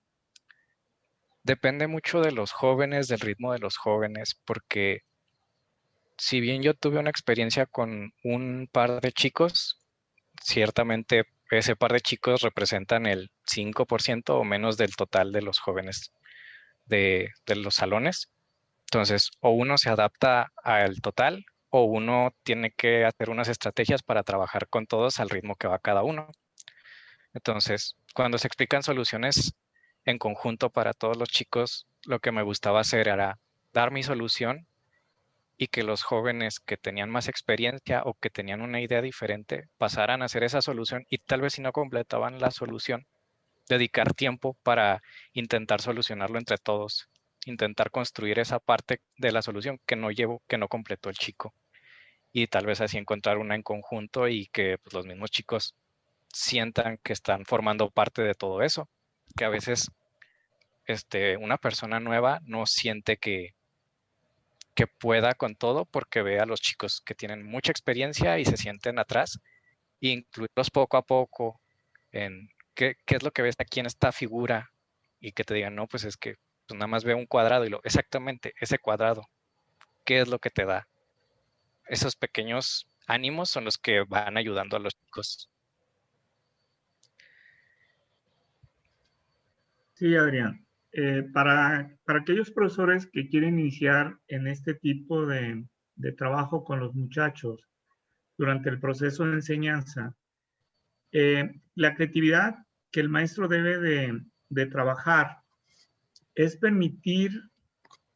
depende mucho de los jóvenes, del ritmo de los jóvenes, porque si bien yo tuve una experiencia con un par de chicos, ciertamente ese par de chicos representan el 5% o menos del total de los jóvenes de los salones. Entonces, o uno se adapta al total o uno tiene que hacer unas estrategias para trabajar con todos al ritmo que va cada uno. Entonces, cuando se explican soluciones en conjunto para todos los chicos, lo que me gustaba hacer era dar mi solución y que los jóvenes que tenían más experiencia o que tenían una idea diferente pasaran a hacer esa solución y tal vez si no completaban la solución, dedicar tiempo para intentar solucionarlo entre todos, intentar construir esa parte de la solución que no completó el chico y tal vez así encontrar una en conjunto y que pues, los mismos chicos sientan que están formando parte de todo eso, que a veces una persona nueva no siente que pueda con todo porque ve a los chicos que tienen mucha experiencia y se sienten atrás e incluirlos poco a poco en qué es lo que ves aquí en esta figura y que te digan, no, pues es que pues nada más veo un cuadrado y exactamente ese cuadrado, ¿qué es lo que te da? Esos pequeños ánimos son los que van ayudando a los chicos. Sí, Adrián. Para aquellos profesores que quieren iniciar en este tipo de trabajo con los muchachos durante el proceso de enseñanza, la creatividad que el maestro debe de trabajar es permitir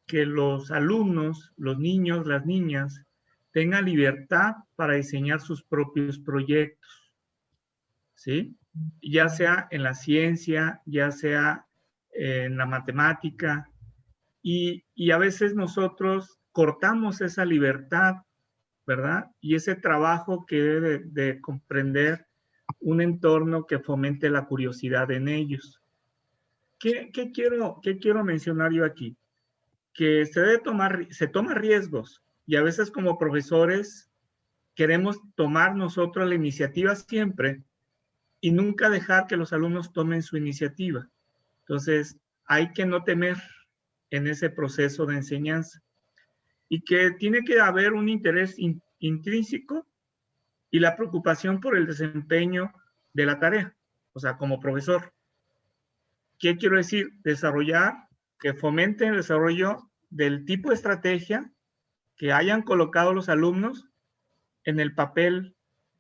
que los alumnos, los niños, las niñas, tengan libertad para diseñar sus propios proyectos, ¿sí? Ya sea en la ciencia, ya sea en la matemática, y a veces nosotros cortamos esa libertad ¿verdad? Y ese trabajo que debe de comprender un entorno que fomente la curiosidad en ellos. ¿Qué quiero mencionar yo aquí? Que se toma riesgos y a veces como profesores queremos tomar nosotros la iniciativa siempre y nunca dejar que los alumnos tomen su iniciativa. Entonces, hay que no temer en ese proceso de enseñanza y que tiene que haber un interés intrínseco y la preocupación por el desempeño de la tarea, o sea, como profesor. ¿Qué quiero decir? Desarrollar, que fomente el desarrollo del tipo de estrategia que hayan colocado los alumnos en el papel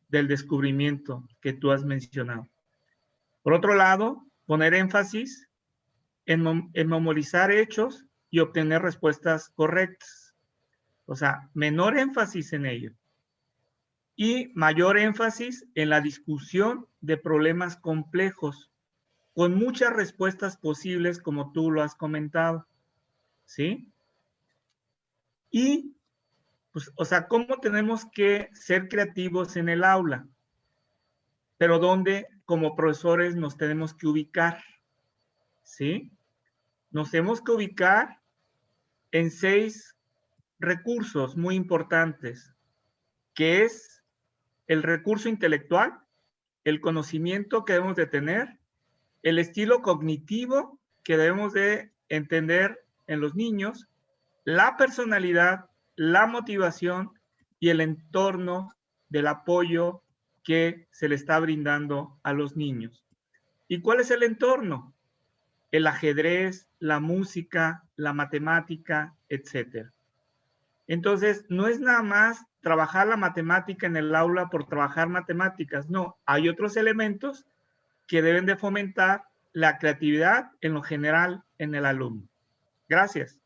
del descubrimiento que tú has mencionado. Por otro lado, poner énfasis en memorizar hechos y obtener respuestas correctas. O sea, menor énfasis en ello. Y mayor énfasis en la discusión de problemas complejos, con muchas respuestas posibles, como tú lo has comentado. ¿Sí? Y, pues, o sea, ¿cómo tenemos que ser creativos en el aula? Pero ¿dónde, como profesores, nos tenemos que ubicar? ¿Sí? Nos tenemos que ubicar en 6 recursos muy importantes, que es el recurso intelectual, el conocimiento que debemos de tener, el estilo cognitivo que debemos de entender en los niños, la personalidad, la motivación y el entorno del apoyo que se le está brindando a los niños. ¿Y cuál es el entorno? El ajedrez, la música, la matemática, etc. Entonces, no es nada más trabajar la matemática en el aula por trabajar matemáticas, no, hay otros elementos que deben de fomentar la creatividad en lo general en el alumno. Gracias.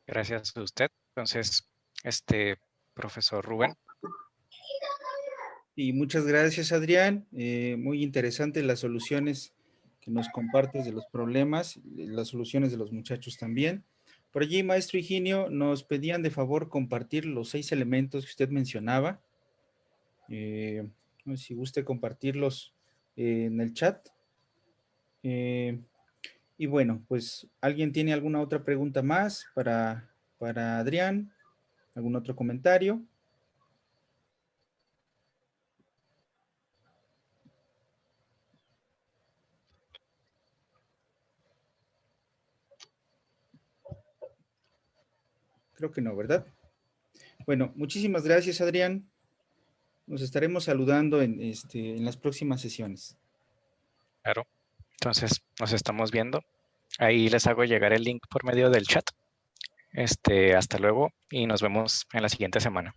Gracias a usted. Entonces, profesor Rubén. Y muchas gracias, Adrián. Muy interesantes las soluciones que nos compartes de los problemas, las soluciones de los muchachos también. Por allí, maestro Higinio, nos pedían de favor compartir los 6 elementos que usted mencionaba. No sé si guste compartirlos en el chat. Y bueno, pues, ¿alguien tiene alguna otra pregunta más para Adrián? ¿Algún otro comentario? Creo que no, ¿verdad? Bueno, muchísimas gracias, Adrián. Nos estaremos saludando en las próximas sesiones. Claro. Entonces, nos estamos viendo. Ahí les hago llegar el link por medio del chat. Hasta luego y nos vemos en la siguiente semana.